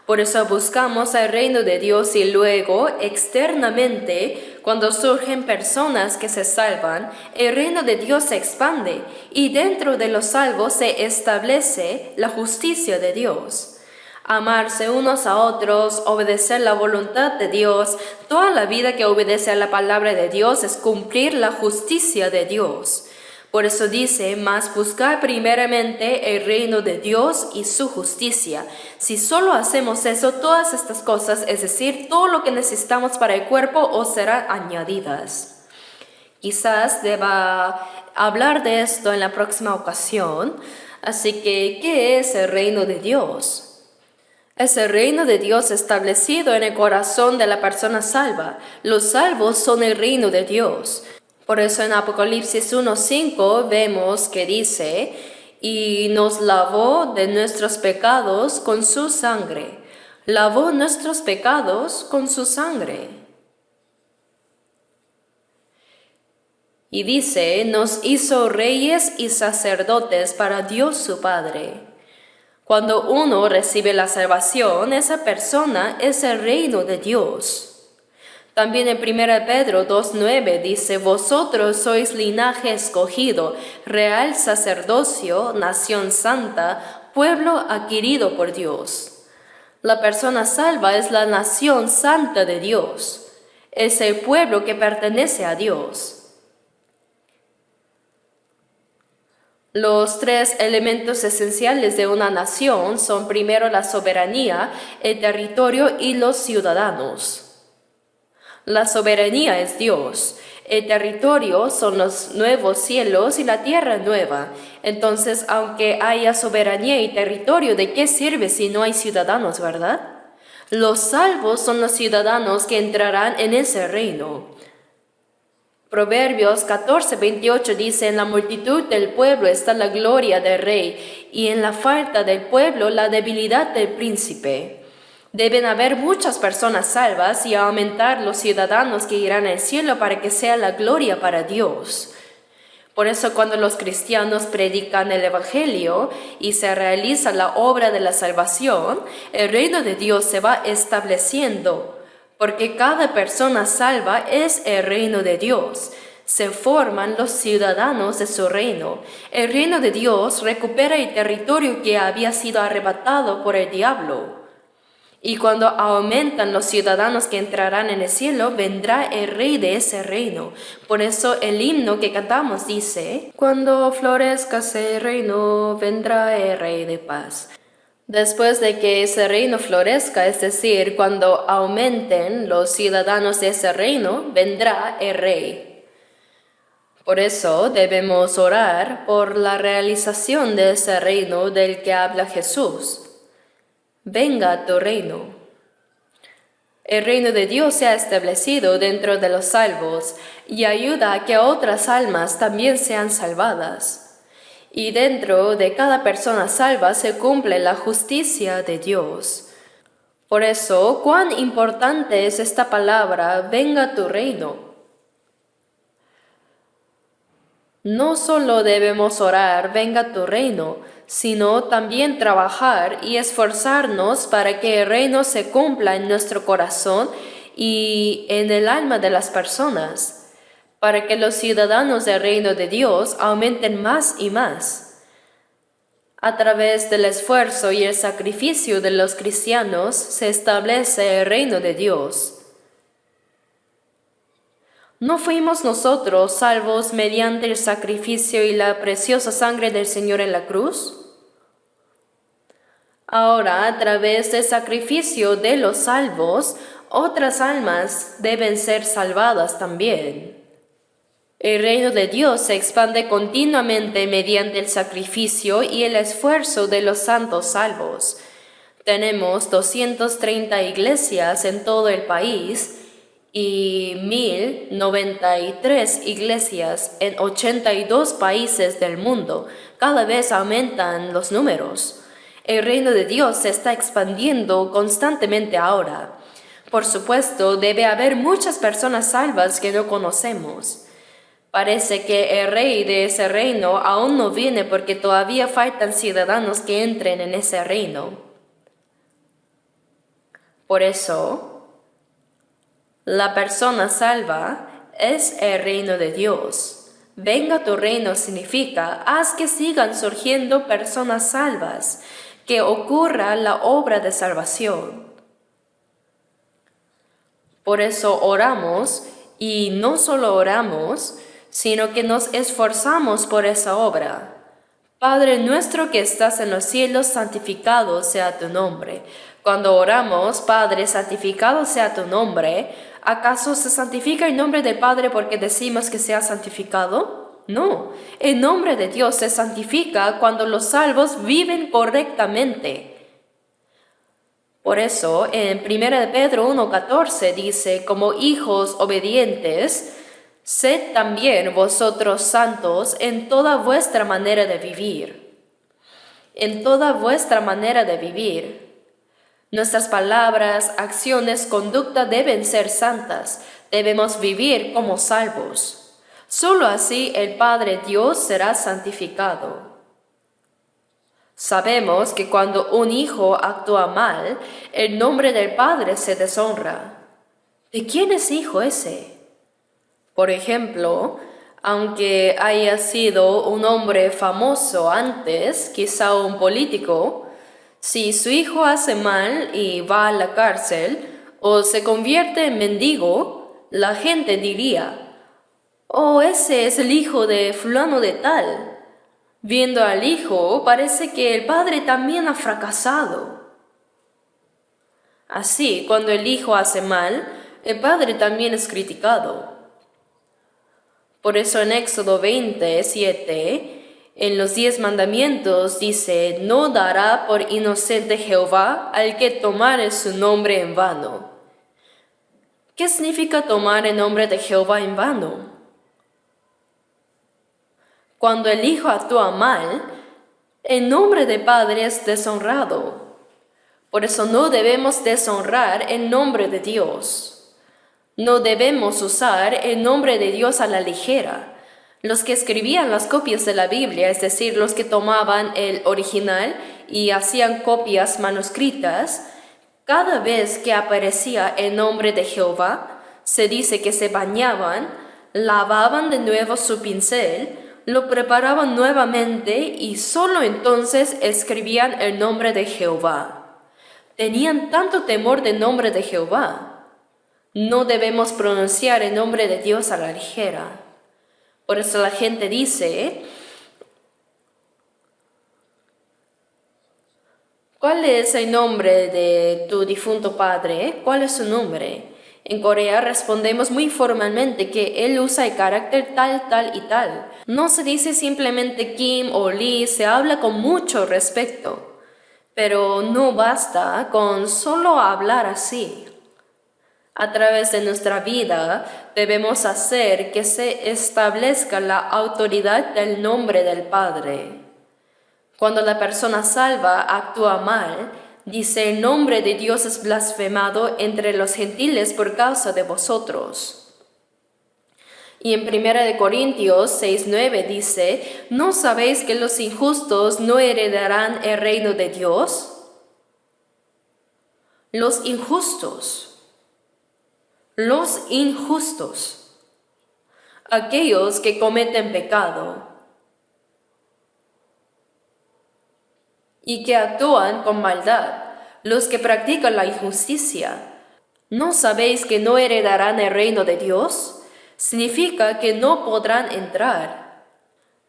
Por eso buscamos el reino de Dios y luego, externamente, cuando surgen personas que se salvan, el reino de Dios se expande y dentro de los salvos se establece la justicia de Dios. Amarse unos a otros, obedecer la voluntad de Dios, toda la vida que obedece a la palabra de Dios es cumplir la justicia de Dios. Por eso dice, mas buscar primeramente el reino de Dios y su justicia. Si solo hacemos eso, todas estas cosas, es decir, todo lo que necesitamos para el cuerpo, os serán añadidas. Quizás deba hablar de esto en la próxima ocasión. Así que, ¿qué es el reino de Dios? Es el reino de Dios establecido en el corazón de la persona salva. Los salvos son el reino de Dios. Por eso en Apocalipsis 1:5 vemos que dice, y nos lavó de nuestros pecados con su sangre. Lavó nuestros pecados con su sangre. Y dice, nos hizo reyes y sacerdotes para Dios su Padre. Cuando uno recibe la salvación, esa persona es el reino de Dios. También en 1 Pedro 2:9 dice, vosotros sois linaje escogido, real sacerdocio, nación santa, pueblo adquirido por Dios. La persona salva es la nación santa de Dios. Es el pueblo que pertenece a Dios. Los tres elementos esenciales de una nación son primero la soberanía, el territorio y los ciudadanos. La soberanía es Dios, el territorio son los nuevos cielos y la tierra nueva. Entonces, aunque haya soberanía y territorio, ¿de qué sirve si no hay ciudadanos, verdad? Los salvos son los ciudadanos que entrarán en ese reino. Proverbios 14:28 dice, en la multitud del pueblo está la gloria del rey, y en la falta del pueblo la debilidad del príncipe. Deben haber muchas personas salvas y aumentar los ciudadanos que irán al cielo para que sea la gloria para Dios. Por eso cuando los cristianos predican el Evangelio y se realiza la obra de la salvación, el reino de Dios se va estableciendo. Porque cada persona salva es el reino de Dios. Se forman los ciudadanos de su reino. El reino de Dios recupera el territorio que había sido arrebatado por el diablo. Y cuando aumentan los ciudadanos que entrarán en el cielo, vendrá el rey de ese reino. Por eso el himno que cantamos dice, cuando florezca ese reino, vendrá el rey de paz. Después de que ese reino florezca, es decir, cuando aumenten los ciudadanos de ese reino, vendrá el rey. Por eso debemos orar por la realización de ese reino del que habla Jesús. Venga a tu reino. El reino de Dios se ha establecido dentro de los salvos y ayuda a que otras almas también sean salvadas. Y dentro de cada persona salva se cumple la justicia de Dios. Por eso, cuán importante es esta palabra, venga a tu reino. No solo debemos orar, venga a tu reino, sino también trabajar y esforzarnos para que el reino se cumpla en nuestro corazón y en el alma de las personas, para que los ciudadanos del reino de Dios aumenten más y más. A través del esfuerzo y el sacrificio de los cristianos se establece el reino de Dios. ¿No fuimos nosotros salvos mediante el sacrificio y la preciosa sangre del Señor en la cruz? Ahora, a través del sacrificio de los salvos, otras almas deben ser salvadas también. El reino de Dios se expande continuamente mediante el sacrificio y el esfuerzo de los santos salvos. Tenemos 230 iglesias en todo el país y 1093 iglesias en 82 países del mundo. Cada vez aumentan los números. El reino de Dios se está expandiendo constantemente ahora. Por supuesto, debe haber muchas personas salvas que no conocemos. Parece que el rey de ese reino aún no viene porque todavía faltan ciudadanos que entren en ese reino. Por eso, la persona salva es el reino de Dios. Venga tu reino significa, haz que sigan surgiendo personas salvas, que ocurra la obra de salvación. Por eso oramos, y no solo oramos, sino que nos esforzamos por esa obra. Padre nuestro que estás en los cielos, santificado sea tu nombre. Cuando oramos, Padre, santificado sea tu nombre, ¿acaso se santifica el nombre del Padre porque decimos que sea santificado? No, el nombre de Dios se santifica cuando los salvos viven correctamente. Por eso, en 1 de Pedro 1:14 dice, como hijos obedientes, sed también vosotros santos en toda vuestra manera de vivir. En toda vuestra manera de vivir. Nuestras palabras, acciones, conducta deben ser santas. Debemos vivir como salvos. Solo así el Padre Dios será santificado. Sabemos que cuando un hijo actúa mal, el nombre del Padre se deshonra. ¿De quién es hijo ese? Por ejemplo, aunque haya sido un hombre famoso antes, quizá un político, si su hijo hace mal y va a la cárcel o se convierte en mendigo, la gente diría, «Oh, ese es el hijo de fulano de tal». Viendo al hijo, parece que el padre también ha fracasado. Así, cuando el hijo hace mal, el padre también es criticado. Por eso en Éxodo 27, en los 10 mandamientos dice, no dará por inocente Jehová al que tomare su nombre en vano. ¿Qué significa tomar el nombre de Jehová en vano? Cuando el hijo actúa mal, el nombre del Padre es deshonrado. Por eso no debemos deshonrar el nombre de Dios. No debemos usar el nombre de Dios a la ligera. Los que escribían las copias de la Biblia, es decir, los que tomaban el original y hacían copias manuscritas, cada vez que aparecía el nombre de Jehová, se dice que se bañaban, lavaban de nuevo su pincel, lo preparaban nuevamente y solo entonces escribían el nombre de Jehová. Tenían tanto temor del nombre de Jehová. No debemos pronunciar el nombre de Dios a la ligera. Por eso la gente dice, ¿cuál es el nombre de tu difunto padre? ¿Cuál es su nombre? En Corea respondemos muy formalmente que él usa el carácter tal, tal y tal. No se dice simplemente Kim o Lee, se habla con mucho respeto. Pero no basta con solo hablar así. A través de nuestra vida debemos hacer que se establezca la autoridad del nombre del Padre. Cuando la persona salva actúa mal, dice, el nombre de Dios es blasfemado entre los gentiles por causa de vosotros. Y en 1 Corintios 6:9 dice, ¿no sabéis que los injustos no heredarán el reino de Dios? Los injustos, aquellos que cometen pecado y que actúan con maldad, los que practican la injusticia. ¿No sabéis que no heredarán el reino de Dios? Significa que no podrán entrar.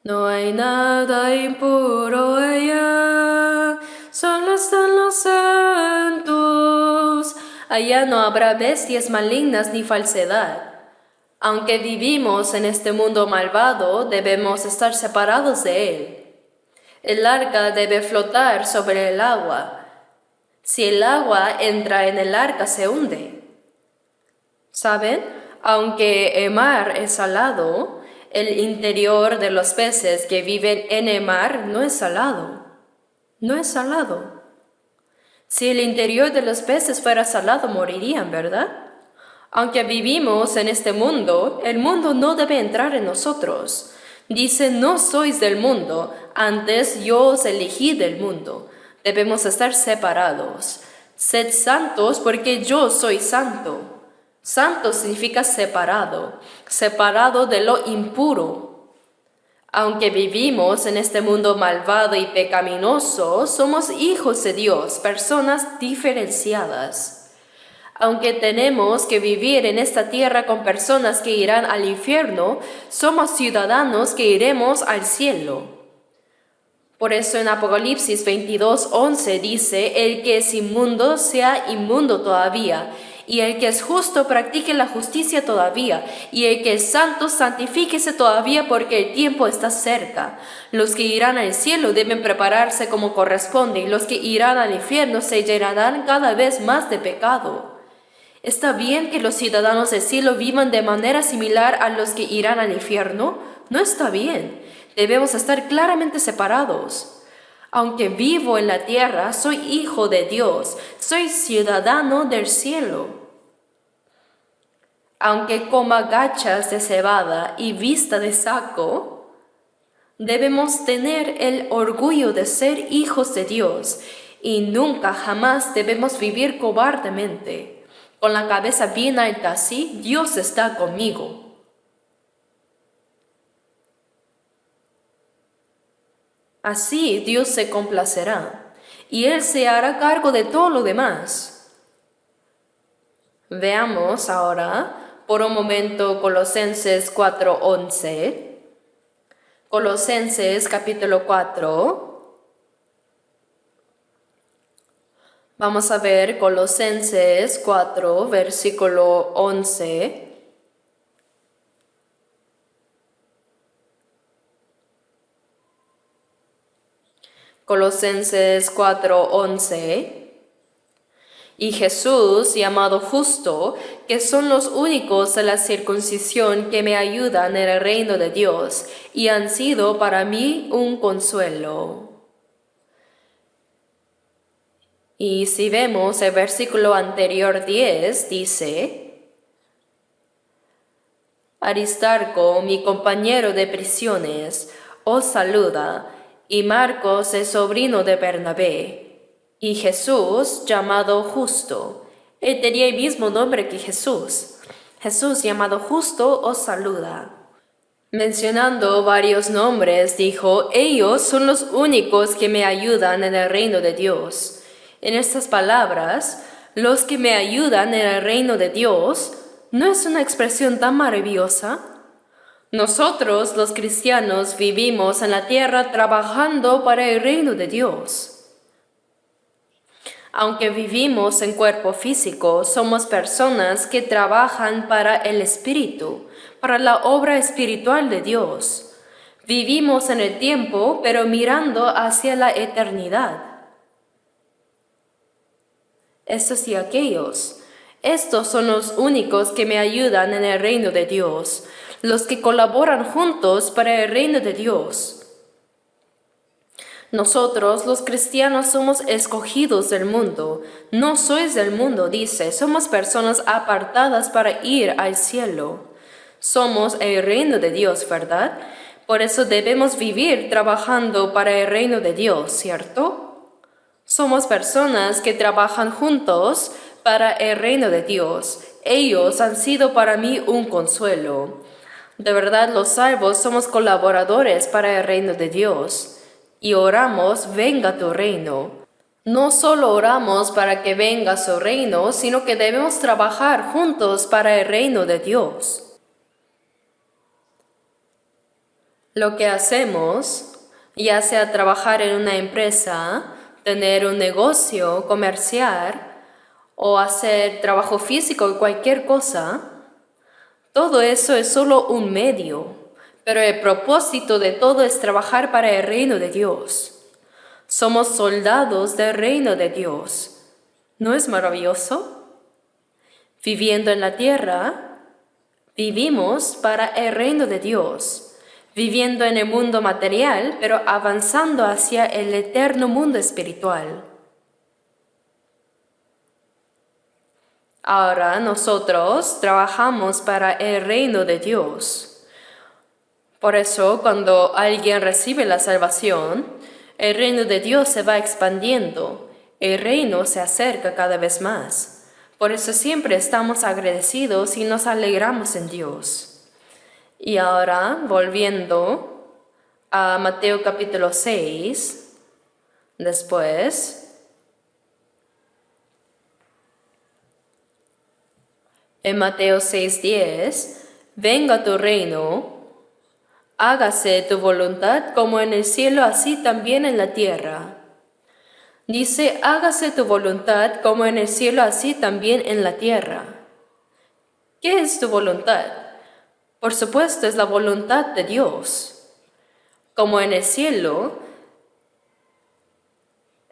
No hay nada impuro allá, solo están los santos. Allá no habrá bestias malignas ni falsedad. Aunque vivimos en este mundo malvado, debemos estar separados de él. El arca debe flotar sobre el agua. Si el agua entra en el arca, se hunde. ¿Saben? Aunque el mar es salado, el interior de los peces que viven en el mar no es salado. No es salado. Si el interior de los peces fuera salado, morirían, ¿verdad? Aunque vivimos en este mundo, el mundo no debe entrar en nosotros. Dice, no sois del mundo, antes yo os elegí del mundo. Debemos estar separados. Sed santos porque yo soy santo. Santo significa separado, separado de lo impuro. Aunque vivimos en este mundo malvado y pecaminoso, somos hijos de Dios, personas diferenciadas. Aunque tenemos que vivir en esta tierra con personas que irán al infierno, somos ciudadanos que iremos al cielo. Por eso en Apocalipsis 22:11 dice, el que es inmundo sea inmundo todavía, y el que es justo practique la justicia todavía, y el que es santo santifíquese todavía porque el tiempo está cerca. Los que irán al cielo deben prepararse como corresponde, y los que irán al infierno se llenarán cada vez más de pecado. ¿Está bien que los ciudadanos del cielo vivan de manera similar a los que irán al infierno? No está bien. Debemos estar claramente separados. Aunque vivo en la tierra, soy hijo de Dios, soy ciudadano del cielo. Aunque coma gachas de cebada y vista de saco, debemos tener el orgullo de ser hijos de Dios y nunca jamás debemos vivir cobardemente. Con la cabeza bien alta, sí, Dios está conmigo. Así Dios se complacerá y Él se hará cargo de todo lo demás. Veamos ahora por un momento Colosenses 4:11. Colosenses capítulo 4. Vamos a ver Colosenses 4, versículo 11. Colosenses 4:11. Y Jesús, llamado justo, que son los únicos de la circuncisión que me ayudan en el reino de Dios, y han sido para mí un consuelo. Y si vemos el versículo anterior 10, dice, Aristarco, mi compañero de prisiones, os saluda, y Marcos es sobrino de Bernabé, y Jesús, llamado Justo. Él tenía el mismo nombre que Jesús. Jesús, llamado Justo, os saluda. Mencionando varios nombres, dijo, ellos son los únicos que me ayudan en el reino de Dios. En estas palabras, los que me ayudan en el reino de Dios, ¿no es una expresión tan maravillosa? Nosotros, los cristianos, vivimos en la tierra trabajando para el reino de Dios. Aunque vivimos en cuerpo físico, somos personas que trabajan para el Espíritu, para la obra espiritual de Dios. Vivimos en el tiempo, pero mirando hacia la eternidad. Estos y aquellos, estos son los únicos que me ayudan en el reino de Dios, los que colaboran juntos para el reino de Dios. Nosotros, los cristianos, somos escogidos del mundo. No sois del mundo, dice, somos personas apartadas para ir al cielo. Somos el reino de Dios, ¿verdad? Por eso debemos vivir trabajando para el reino de Dios, ¿cierto? Somos personas que trabajan juntos para el reino de Dios. Ellos han sido para mí un consuelo. De verdad, los salvos somos colaboradores para el reino de Dios. Y oramos, venga tu reino. No solo oramos para que venga su reino, sino que debemos trabajar juntos para el reino de Dios. Lo que hacemos, ya sea trabajar en una empresa, tener un negocio, comerciar o hacer trabajo físico o cualquier cosa, todo eso es solo un medio, pero el propósito de todo es trabajar para el reino de Dios. Somos soldados del reino de Dios. ¿No es maravilloso? Viviendo en la tierra, vivimos para el reino de Dios, viviendo en el mundo material, pero avanzando hacia el eterno mundo espiritual. Ahora nosotros trabajamos para el reino de Dios. Por eso, cuando alguien recibe la salvación, el reino de Dios se va expandiendo, el reino se acerca cada vez más. Por eso siempre estamos agradecidos y nos alegramos en Dios. Y ahora, volviendo a Mateo capítulo 6, después, en Mateo 6:10, venga tu reino, hágase tu voluntad como en el cielo, así también en la tierra. Dice, hágase tu voluntad como en el cielo, así también en la tierra. ¿Qué es tu voluntad? Por supuesto, es la voluntad de Dios. Como en el cielo,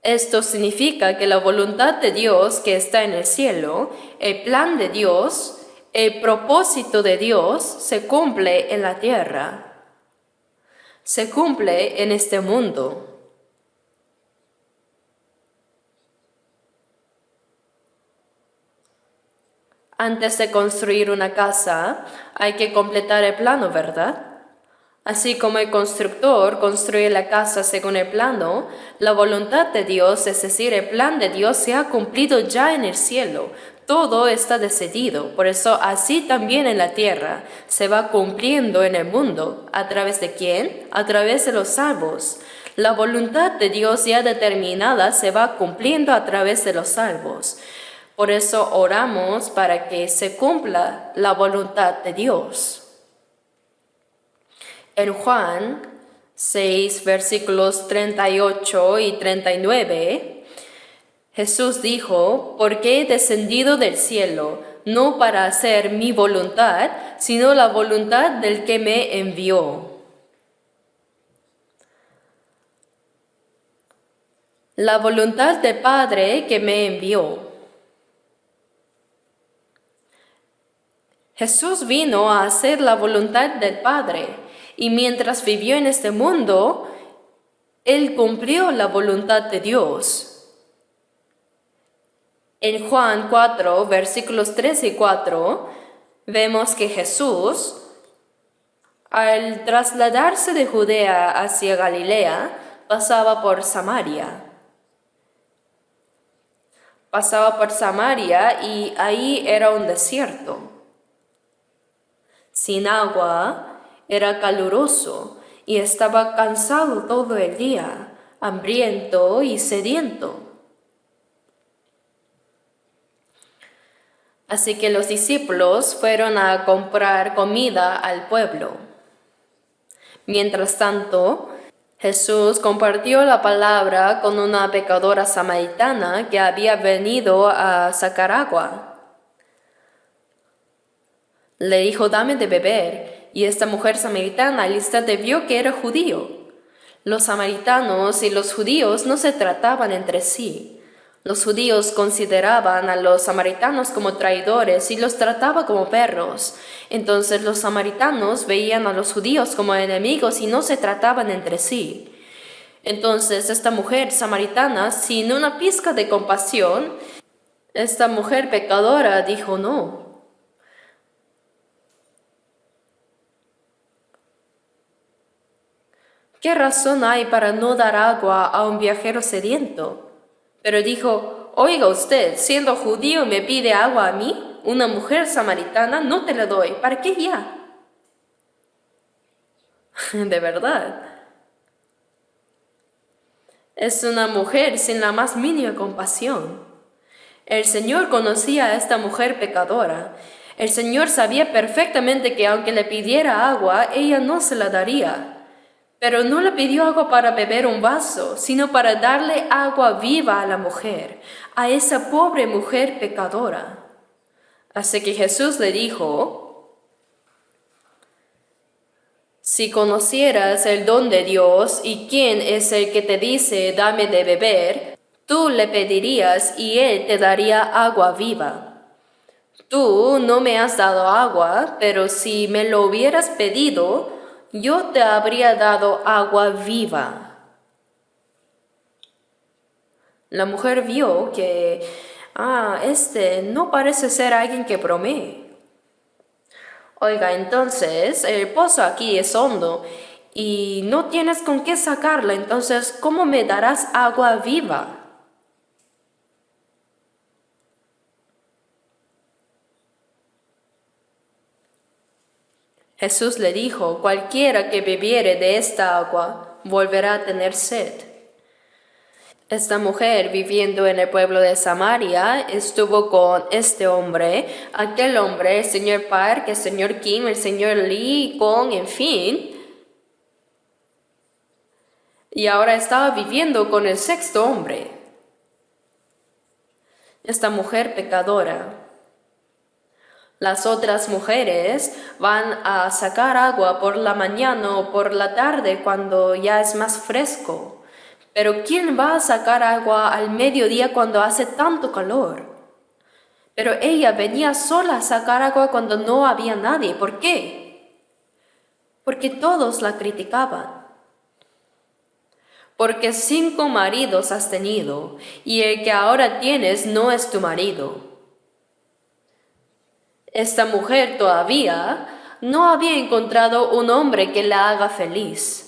esto significa que la voluntad de Dios que está en el cielo, el plan de Dios, el propósito de Dios se cumple en la tierra. Se cumple en este mundo. Antes de construir una casa, hay que completar el plano, ¿verdad? Así como el constructor construye la casa según el plano, la voluntad de Dios, es decir, el plan de Dios, se ha cumplido ya en el cielo. Todo está decidido. Por eso, así también en la tierra, se va cumpliendo en el mundo. ¿A través de quién? A través de los salvos. La voluntad de Dios ya determinada se va cumpliendo a través de los salvos. Por eso oramos para que se cumpla la voluntad de Dios. En Juan 6, versículos 38 y 39, Jesús dijo, porque he descendido del cielo, no para hacer mi voluntad, sino la voluntad del que me envió. La voluntad del Padre que me envió. Jesús vino a hacer la voluntad del Padre, y mientras vivió en este mundo, Él cumplió la voluntad de Dios. En Juan 4, versículos 3 y 4, vemos que Jesús, al trasladarse de Judea hacia Galilea, pasaba por Samaria. Pasaba por Samaria y ahí era un desierto. Sin agua, era caluroso y estaba cansado todo el día, hambriento y sediento. Así que los discípulos fueron a comprar comida al pueblo. Mientras tanto, Jesús compartió la palabra con una pecadora samaritana que había venido a sacar agua. Le dijo, dame de beber, y esta mujer samaritana al instante vio que era judío. Los samaritanos y los judíos no se trataban entre sí. Los judíos consideraban a los samaritanos como traidores y los trataban como perros. Entonces los samaritanos veían a los judíos como enemigos y no se trataban entre sí. Entonces esta mujer samaritana, sin una pizca de compasión, esta mujer pecadora dijo no. ¿Qué razón hay para no dar agua a un viajero sediento? Pero dijo, oiga usted, siendo judío me pide agua a mí, una mujer samaritana, no te la doy, ¿para qué ya? De verdad. Es una mujer sin la más mínima compasión. El Señor conocía a esta mujer pecadora. El Señor sabía perfectamente que aunque le pidiera agua, ella no se la daría. Pero no le pidió agua para beber un vaso, sino para darle agua viva a la mujer, a esa pobre mujer pecadora. Así que Jesús le dijo, si conocieras el don de Dios y quién es el que te dice, dame de beber, tú le pedirías y él te daría agua viva. Tú no me has dado agua, pero si me lo hubieras pedido, yo te habría dado agua viva. La mujer vio que, este no parece ser alguien que bromee. Oiga, entonces el pozo aquí es hondo y no tienes con qué sacarla, entonces ¿cómo me darás agua viva? Jesús le dijo, cualquiera que bebiere de esta agua volverá a tener sed. Esta mujer, viviendo en el pueblo de Samaria, estuvo con este hombre, aquel hombre, el señor Park, el señor Kim, el señor Lee, Kong, en fin. Y ahora estaba viviendo con el sexto hombre. Esta mujer pecadora. Las otras mujeres van a sacar agua por la mañana o por la tarde cuando ya es más fresco. Pero ¿quién va a sacar agua al mediodía cuando hace tanto calor? Pero ella venía sola a sacar agua cuando no había nadie. ¿Por qué? Porque todos la criticaban. Porque 5 maridos has tenido y el que ahora tienes no es tu marido. Esta mujer todavía no había encontrado un hombre que la haga feliz.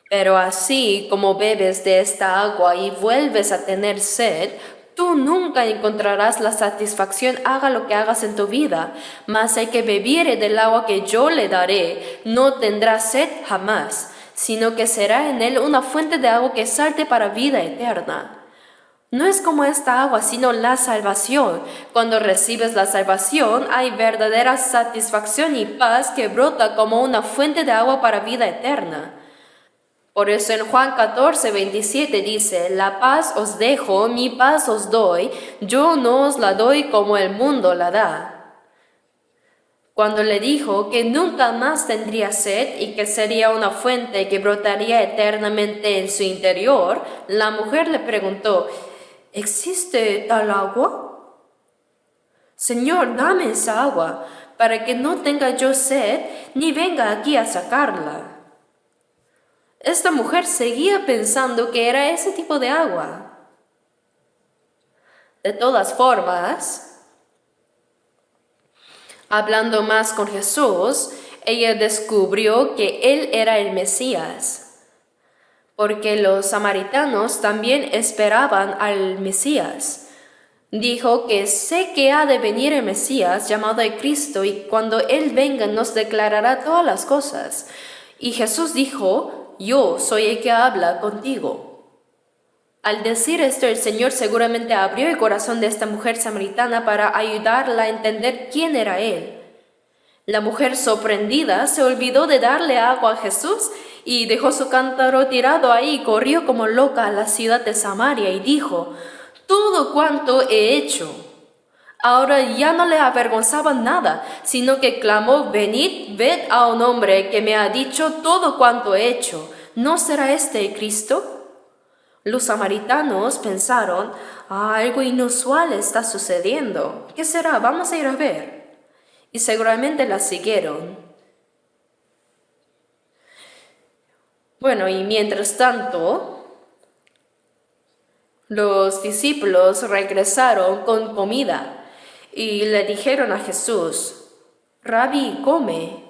Pero así como bebes de esta agua y vuelves a tener sed, tú nunca encontrarás la satisfacción haga lo que hagas en tu vida. Mas el que bebiere del agua que yo le daré, no tendrá sed jamás, sino que será en él una fuente de agua que salte para vida eterna. No es como esta agua, sino la salvación. Cuando recibes la salvación, hay verdadera satisfacción y paz que brota como una fuente de agua para vida eterna. Por eso en Juan 14:27 dice, la paz os dejo, mi paz os doy, yo no os la doy como el mundo la da. Cuando le dijo que nunca más tendría sed y que sería una fuente que brotaría eternamente en su interior, la mujer le preguntó, ¿existe tal agua? Señor, dame esa agua, para que no tenga yo sed ni venga aquí a sacarla. Esta mujer seguía pensando que era ese tipo de agua. De todas formas, hablando más con Jesús, ella descubrió que Él era el Mesías, porque los samaritanos también esperaban al Mesías. Dijo que sé que ha de venir el Mesías llamado el Cristo y cuando Él venga nos declarará todas las cosas. Y Jesús dijo, yo soy el que habla contigo. Al decir esto, el Señor seguramente abrió el corazón de esta mujer samaritana para ayudarla a entender quién era Él. La mujer sorprendida se olvidó de darle agua a Jesús y dejó su cántaro tirado ahí y corrió como loca a la ciudad de Samaria y dijo, todo cuanto he hecho. Ahora ya no le avergonzaba nada, sino que clamó, venid, ved a un hombre que me ha dicho todo cuanto he hecho. ¿No será este el Cristo? Los samaritanos pensaron, algo inusual está sucediendo. ¿Qué será? Vamos a ir a ver. Y seguramente la siguieron. Bueno, y mientras tanto, los discípulos regresaron con comida. Y le dijeron a Jesús, Rabí, come.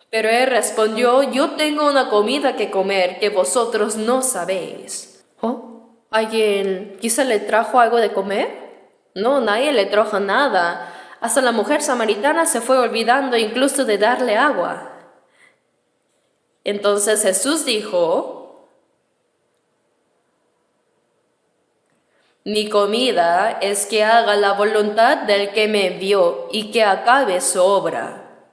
Pero él respondió, yo tengo una comida que comer que vosotros no sabéis. ¿Oh? ¿Alguien quizá le trajo algo de comer? No, nadie le trajo nada. Hasta la mujer samaritana se fue olvidando incluso de darle agua. Entonces Jesús dijo, mi comida es que haga la voluntad del que me envió y que acabe su obra.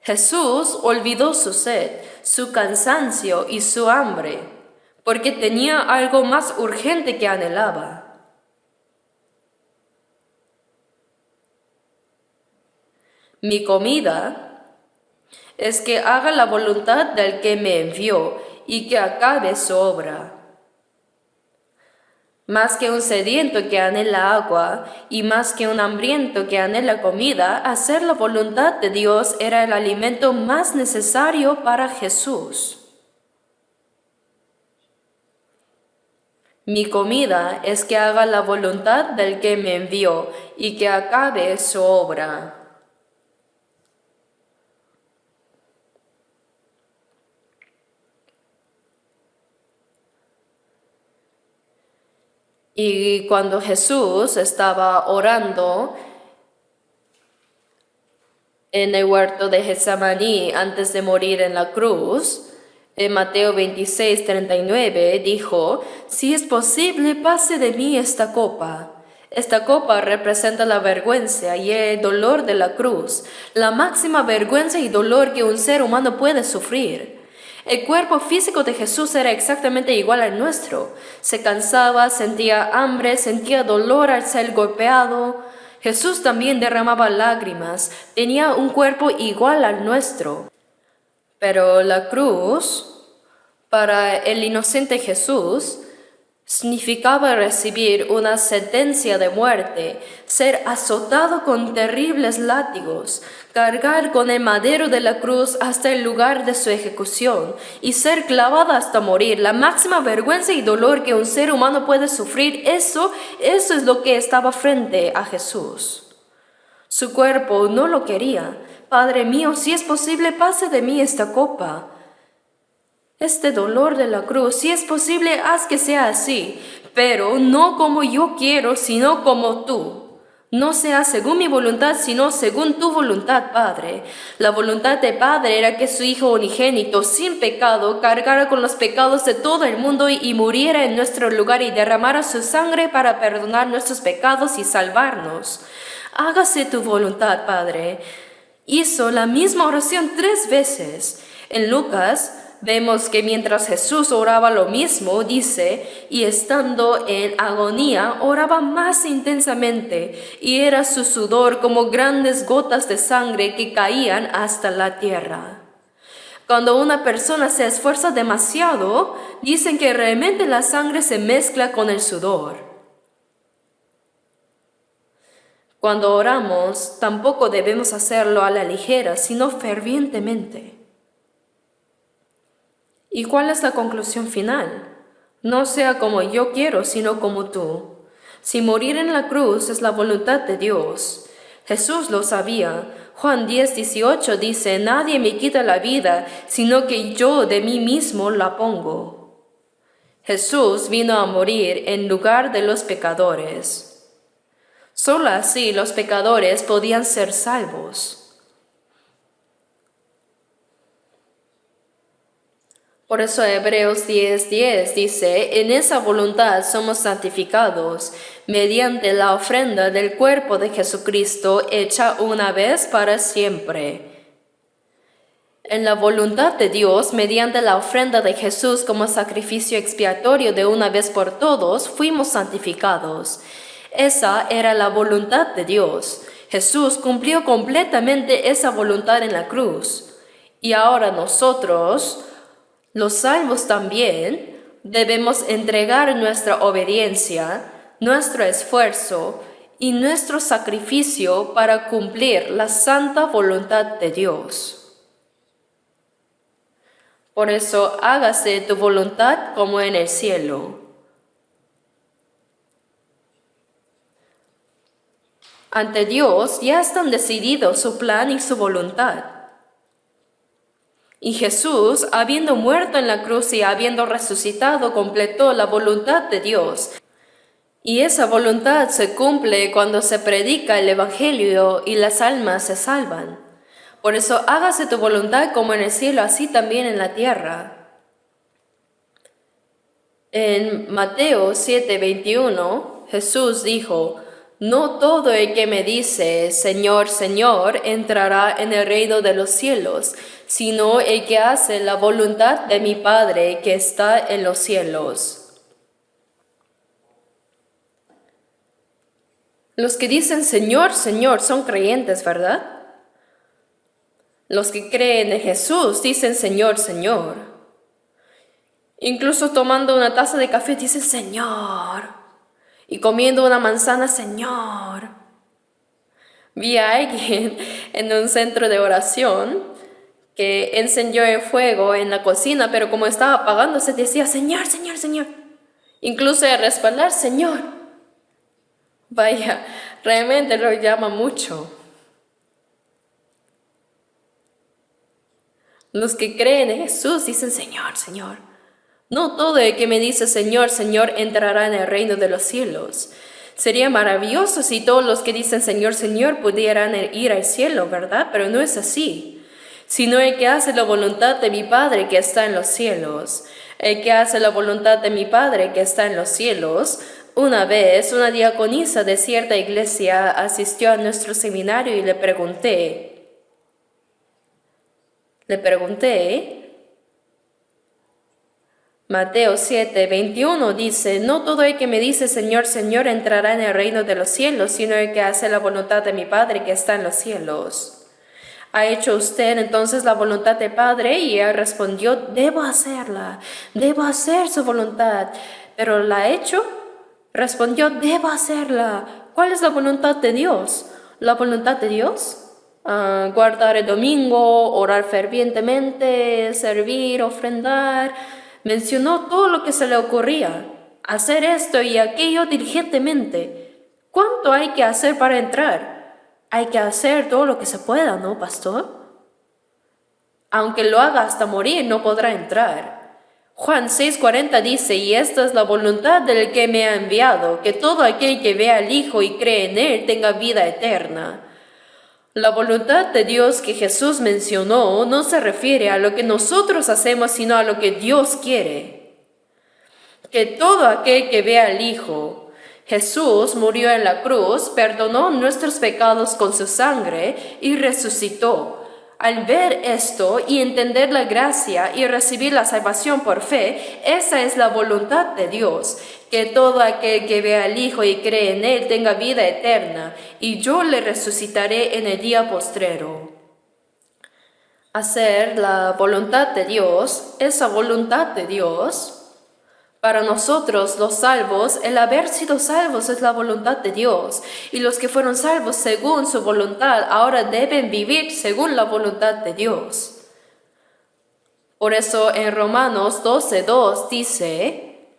Jesús olvidó su sed, su cansancio y su hambre, porque tenía algo más urgente que anhelaba. Mi comida es que haga la voluntad del que me envió y que acabe su obra. Más que un sediento que anhela agua y más que un hambriento que anhela comida, hacer la voluntad de Dios era el alimento más necesario para Jesús. Mi comida es que haga la voluntad del que me envió y que acabe su obra. Y cuando Jesús estaba orando en el huerto de Getsemaní antes de morir en la cruz, en Mateo 26:39 dijo: si es posible, pase de mí esta copa. Esta copa representa la vergüenza y el dolor de la cruz, la máxima vergüenza y dolor que un ser humano puede sufrir. El cuerpo físico de Jesús era exactamente igual al nuestro. Se cansaba, sentía hambre, sentía dolor al ser golpeado. Jesús también derramaba lágrimas, tenía un cuerpo igual al nuestro. Pero la cruz, para el inocente Jesús, significaba recibir una sentencia de muerte, ser azotado con terribles látigos, cargar con el madero de la cruz hasta el lugar de su ejecución y ser clavado hasta morir. La máxima vergüenza y dolor que un ser humano puede sufrir, eso es lo que estaba frente a Jesús. Su cuerpo no lo quería. Padre mío, si es posible, pase de mí esta copa. Este dolor de la cruz, si es posible, haz que sea así, pero no como yo quiero, sino como tú. No sea según mi voluntad, sino según tu voluntad, Padre. La voluntad del Padre era que su Hijo unigénito, sin pecado, cargara con los pecados de todo el mundo y muriera en nuestro lugar y derramara su sangre para perdonar nuestros pecados y salvarnos. Hágase tu voluntad, Padre. Hizo la misma oración 3 veces. En Lucas vemos que mientras Jesús oraba lo mismo, dice, y estando en agonía, oraba más intensamente, y era su sudor como grandes gotas de sangre que caían hasta la tierra. Cuando una persona se esfuerza demasiado, dicen que realmente la sangre se mezcla con el sudor. Cuando oramos, tampoco debemos hacerlo a la ligera, sino fervientemente. ¿Y cuál es la conclusión final? No sea como yo quiero, sino como tú. Si morir en la cruz es la voluntad de Dios. Jesús lo sabía. Juan 10:18 dice: nadie me quita la vida, sino que yo de mí mismo la pongo. Jesús vino a morir en lugar de los pecadores. Solo así los pecadores podían ser salvos. Por eso Hebreos 10:10 dice: en esa voluntad somos santificados, mediante la ofrenda del cuerpo de Jesucristo, hecha una vez para siempre. En la voluntad de Dios, mediante la ofrenda de Jesús como sacrificio expiatorio de una vez por todos, fuimos santificados. Esa era la voluntad de Dios. Jesús cumplió completamente esa voluntad en la cruz. Y ahora nosotros, los salvos también, debemos entregar nuestra obediencia, nuestro esfuerzo y nuestro sacrificio para cumplir la santa voluntad de Dios. Por eso, hágase tu voluntad como en el cielo. Ante Dios ya están decididos su plan y su voluntad. Y Jesús, habiendo muerto en la cruz y habiendo resucitado, completó la voluntad de Dios. Y esa voluntad se cumple cuando se predica el Evangelio y las almas se salvan. Por eso hágase tu voluntad como en el cielo, así también en la tierra. En Mateo 7:21, Jesús dijo: no todo el que me dice, Señor, Señor, entrará en el reino de los cielos, sino el que hace la voluntad de mi Padre que está en los cielos. Los que dicen Señor, Señor son creyentes, ¿verdad? Los que creen en Jesús dicen Señor, Señor. Incluso tomando una taza de café dicen Señor. y comiendo una manzana, Señor. Vi a alguien en un centro de oración que encendió el fuego en la cocina, pero como estaba apagándose decía, Señor, Señor, Señor. Incluso al respaldar, Señor. Vaya, realmente lo llama mucho. Los que creen en Jesús dicen, Señor, Señor. No todo el que me dice Señor, Señor entrará en el reino de los cielos. Sería maravilloso si todos los que dicen Señor, Señor pudieran ir al cielo, ¿verdad? Pero no es así. Sino el que hace la voluntad de mi Padre que está en los cielos. El que hace la voluntad de mi Padre que está en los cielos. Una vez una diaconisa de cierta iglesia asistió a nuestro seminario y le pregunté, Mateo 7:21 dice, no todo el que me dice Señor, Señor entrará en el reino de los cielos, sino el que hace la voluntad de mi Padre que está en los cielos. ¿Ha hecho usted entonces la voluntad del Padre? Y él respondió, debo hacerla, debo hacer su voluntad. ¿Pero la ha hecho? Respondió, debo hacerla. ¿Cuál es la voluntad de Dios? ¿La voluntad de Dios? Guardar el domingo, orar fervientemente, servir, ofrendar. Mencionó todo lo que se le ocurría. Hacer esto y aquello diligentemente. ¿Cuánto hay que hacer para entrar? Hay que hacer todo lo que se pueda, ¿no, pastor? Aunque lo haga hasta morir, no podrá entrar. Juan 6:40 dice, y esta es la voluntad del que me ha enviado, que todo aquel que vea al Hijo y cree en Él tenga vida eterna. La voluntad de Dios que Jesús mencionó no se refiere a lo que nosotros hacemos, sino a lo que Dios quiere. Que todo aquel que vea al Hijo, Jesús murió en la cruz, perdonó nuestros pecados con su sangre y resucitó. Al ver esto y entender la gracia y recibir la salvación por fe, esa es la voluntad de Dios, que todo aquel que vea al Hijo y cree en Él tenga vida eterna, y yo le resucitaré en el día postrero. Hacer la voluntad de Dios, esa voluntad de Dios. Para nosotros, los salvos, el haber sido salvos es la voluntad de Dios. Y los que fueron salvos según su voluntad, ahora deben vivir según la voluntad de Dios. Por eso en Romanos 12:2 dice,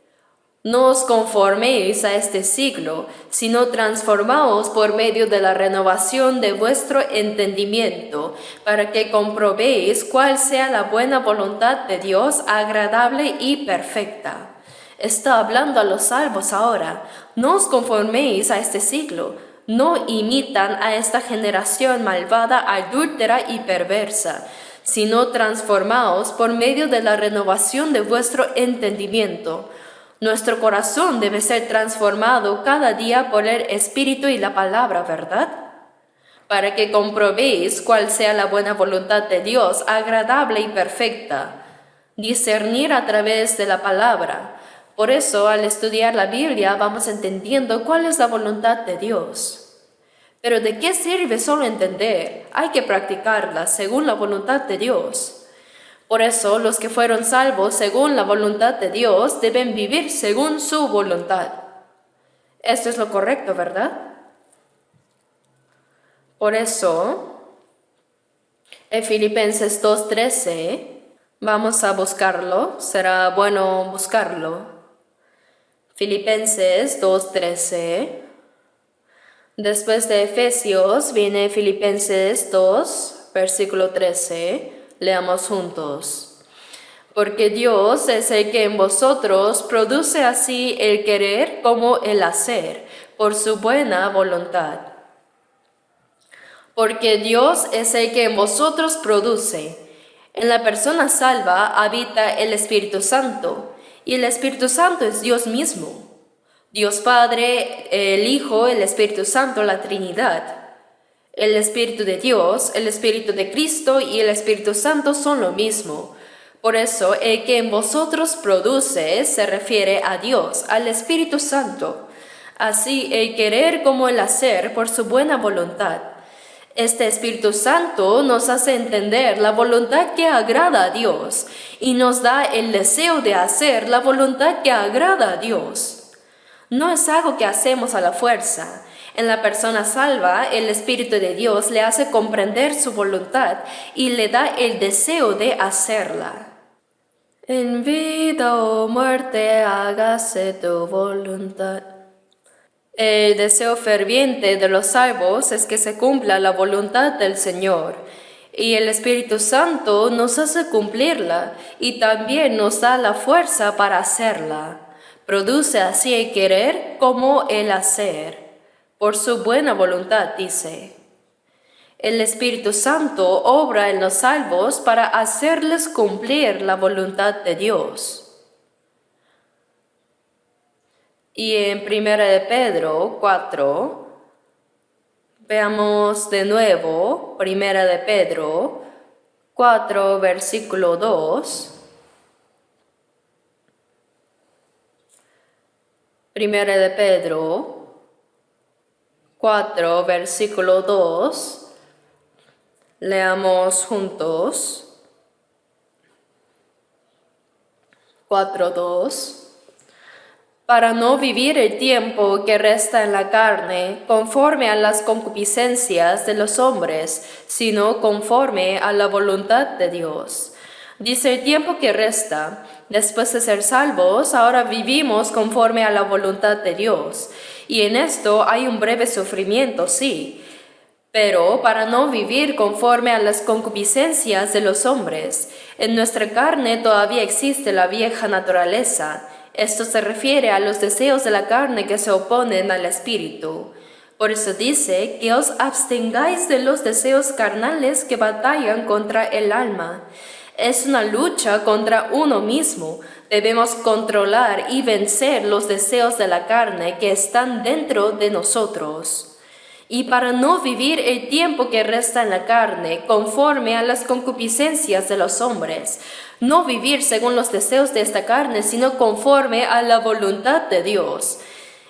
no os conforméis a este siglo, sino transformaos por medio de la renovación de vuestro entendimiento, para que comprobéis cuál sea la buena voluntad de Dios, agradable y perfecta. Está hablando a los salvos ahora. No os conforméis a este siglo. No imitan a esta generación malvada, adúltera y perversa, sino transformaos por medio de la renovación de vuestro entendimiento. Nuestro corazón debe ser transformado cada día por el Espíritu y la palabra, ¿verdad? Para que comprobéis cuál sea la buena voluntad de Dios, agradable y perfecta. Discernir a través de la palabra. Por eso, al estudiar la Biblia, vamos entendiendo cuál es la voluntad de Dios. Pero ¿de qué sirve solo entender? Hay que practicarla según la voluntad de Dios. Por eso, los que fueron salvos según la voluntad de Dios deben vivir según su voluntad. Esto es lo correcto, ¿verdad? Por eso, en Filipenses 2:13, vamos a buscarlo. Será bueno buscarlo. Filipenses 2:13. Después de Efesios viene Filipenses 2, versículo 13. Leamos juntos. Porque Dios es el que en vosotros produce así el querer como el hacer, por su buena voluntad. Porque Dios es el que en vosotros produce. En la persona salva habita el Espíritu Santo. Y el Espíritu Santo es Dios mismo. Dios Padre, el Hijo, el Espíritu Santo, la Trinidad. El Espíritu de Dios, el Espíritu de Cristo y el Espíritu Santo son lo mismo. Por eso, el que en vosotros produce se refiere a Dios, al Espíritu Santo. Así, el querer como el hacer por su buena voluntad. Este Espíritu Santo nos hace entender la voluntad que agrada a Dios y nos da el deseo de hacer la voluntad que agrada a Dios. No es algo que hacemos a la fuerza. En la persona salva, el Espíritu de Dios le hace comprender su voluntad y le da el deseo de hacerla. En vida o muerte, hágase tu voluntad. El deseo ferviente de los salvos es que se cumpla la voluntad del Señor, y el Espíritu Santo nos hace cumplirla y también nos da la fuerza para hacerla. Produce así el querer como el hacer, por su buena voluntad, dice. El Espíritu Santo obra en los salvos para hacerles cumplir la voluntad de Dios. Y en 1 de Pedro 4, veamos de nuevo 1 de Pedro 4, versículo 2. 1 de Pedro 4, versículo 2. Leamos juntos. 4:2. Para no vivir el tiempo que resta en la carne conforme a las concupiscencias de los hombres, sino conforme a la voluntad de Dios. Dice el tiempo que resta. Después de ser salvos, ahora vivimos conforme a la voluntad de Dios. Y en esto hay un breve sufrimiento, sí, pero para no vivir conforme a las concupiscencias de los hombres. En nuestra carne todavía existe la vieja naturaleza. Esto se refiere a los deseos de la carne que se oponen al espíritu. Por eso dice que os abstengáis de los deseos carnales que batallan contra el alma. Es una lucha contra uno mismo. Debemos controlar y vencer los deseos de la carne que están dentro de nosotros. Y para no vivir el tiempo que resta en la carne conforme a las concupiscencias de los hombres, no vivir según los deseos de esta carne, sino conforme a la voluntad de Dios.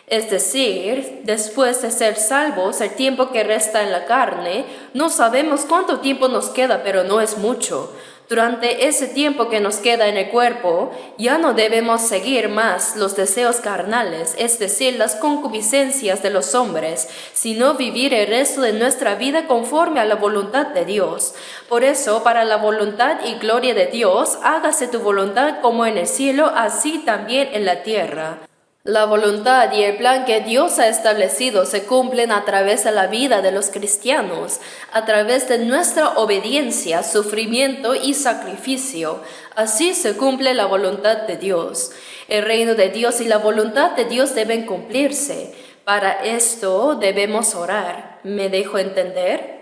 Es decir, después de ser salvos, el tiempo que resta en la carne, no sabemos cuánto tiempo nos queda, pero no es mucho. Durante ese tiempo que nos queda en el cuerpo, ya no debemos seguir más los deseos carnales, es decir, las concupiscencias de los hombres, sino vivir el resto de nuestra vida conforme a la voluntad de Dios. Por eso, para la voluntad y gloria de Dios, hágase tu voluntad como en el cielo, así también en la tierra. La voluntad y el plan que Dios ha establecido se cumplen a través de la vida de los cristianos, a través de nuestra obediencia, sufrimiento y sacrificio. Así se cumple la voluntad de Dios. El reino de Dios y la voluntad de Dios deben cumplirse. Para esto debemos orar. ¿Me dejo entender?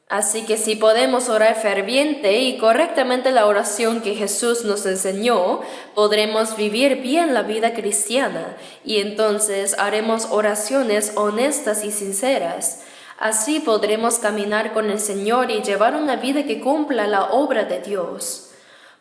Así que si podemos orar ferviente y correctamente la oración que Jesús nos enseñó, podremos vivir bien la vida cristiana y entonces haremos oraciones honestas y sinceras. Así podremos caminar con el Señor y llevar una vida que cumpla la obra de Dios.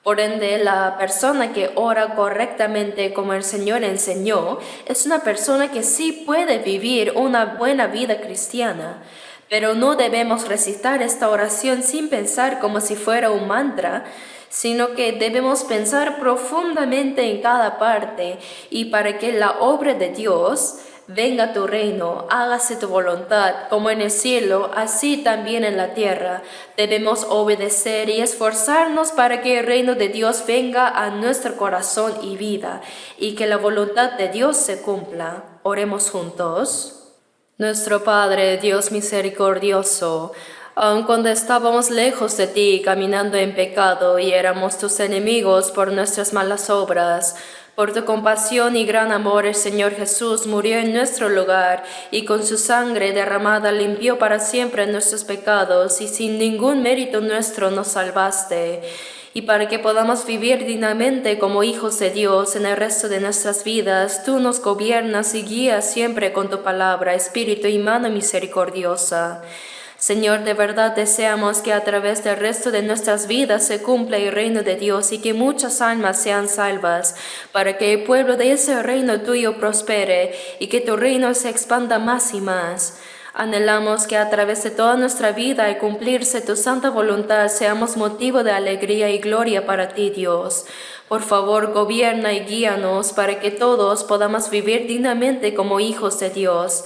Por ende, la persona que ora correctamente como el Señor enseñó es una persona que sí puede vivir una buena vida cristiana. Pero no debemos recitar esta oración sin pensar como si fuera un mantra, sino que debemos pensar profundamente en cada parte y para que la obra de Dios, venga tu reino, hágase tu voluntad, como en el cielo, así también en la tierra. Debemos obedecer y esforzarnos para que el reino de Dios venga a nuestro corazón y vida, y que la voluntad de Dios se cumpla. Oremos juntos. Nuestro Padre, Dios misericordioso, aun cuando estábamos lejos de ti, caminando en pecado, y éramos tus enemigos por nuestras malas obras, por tu compasión y gran amor, el Señor Jesús murió en nuestro lugar, y con su sangre derramada limpió para siempre nuestros pecados, y sin ningún mérito nuestro nos salvaste. Y para que podamos vivir dignamente como hijos de Dios en el resto de nuestras vidas, tú nos gobiernas y guías siempre con tu palabra, espíritu y mano misericordiosa. Señor, de verdad deseamos que a través del resto de nuestras vidas se cumpla el reino de Dios y que muchas almas sean salvas, para que el pueblo de ese reino tuyo prospere y que tu reino se expanda más y más. Anhelamos que a través de toda nuestra vida y cumplirse tu santa voluntad seamos motivo de alegría y gloria para ti, Dios. Por favor, gobierna y guíanos para que todos podamos vivir dignamente como hijos de Dios.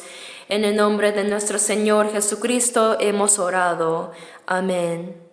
En el nombre de nuestro Señor Jesucristo hemos orado. Amén.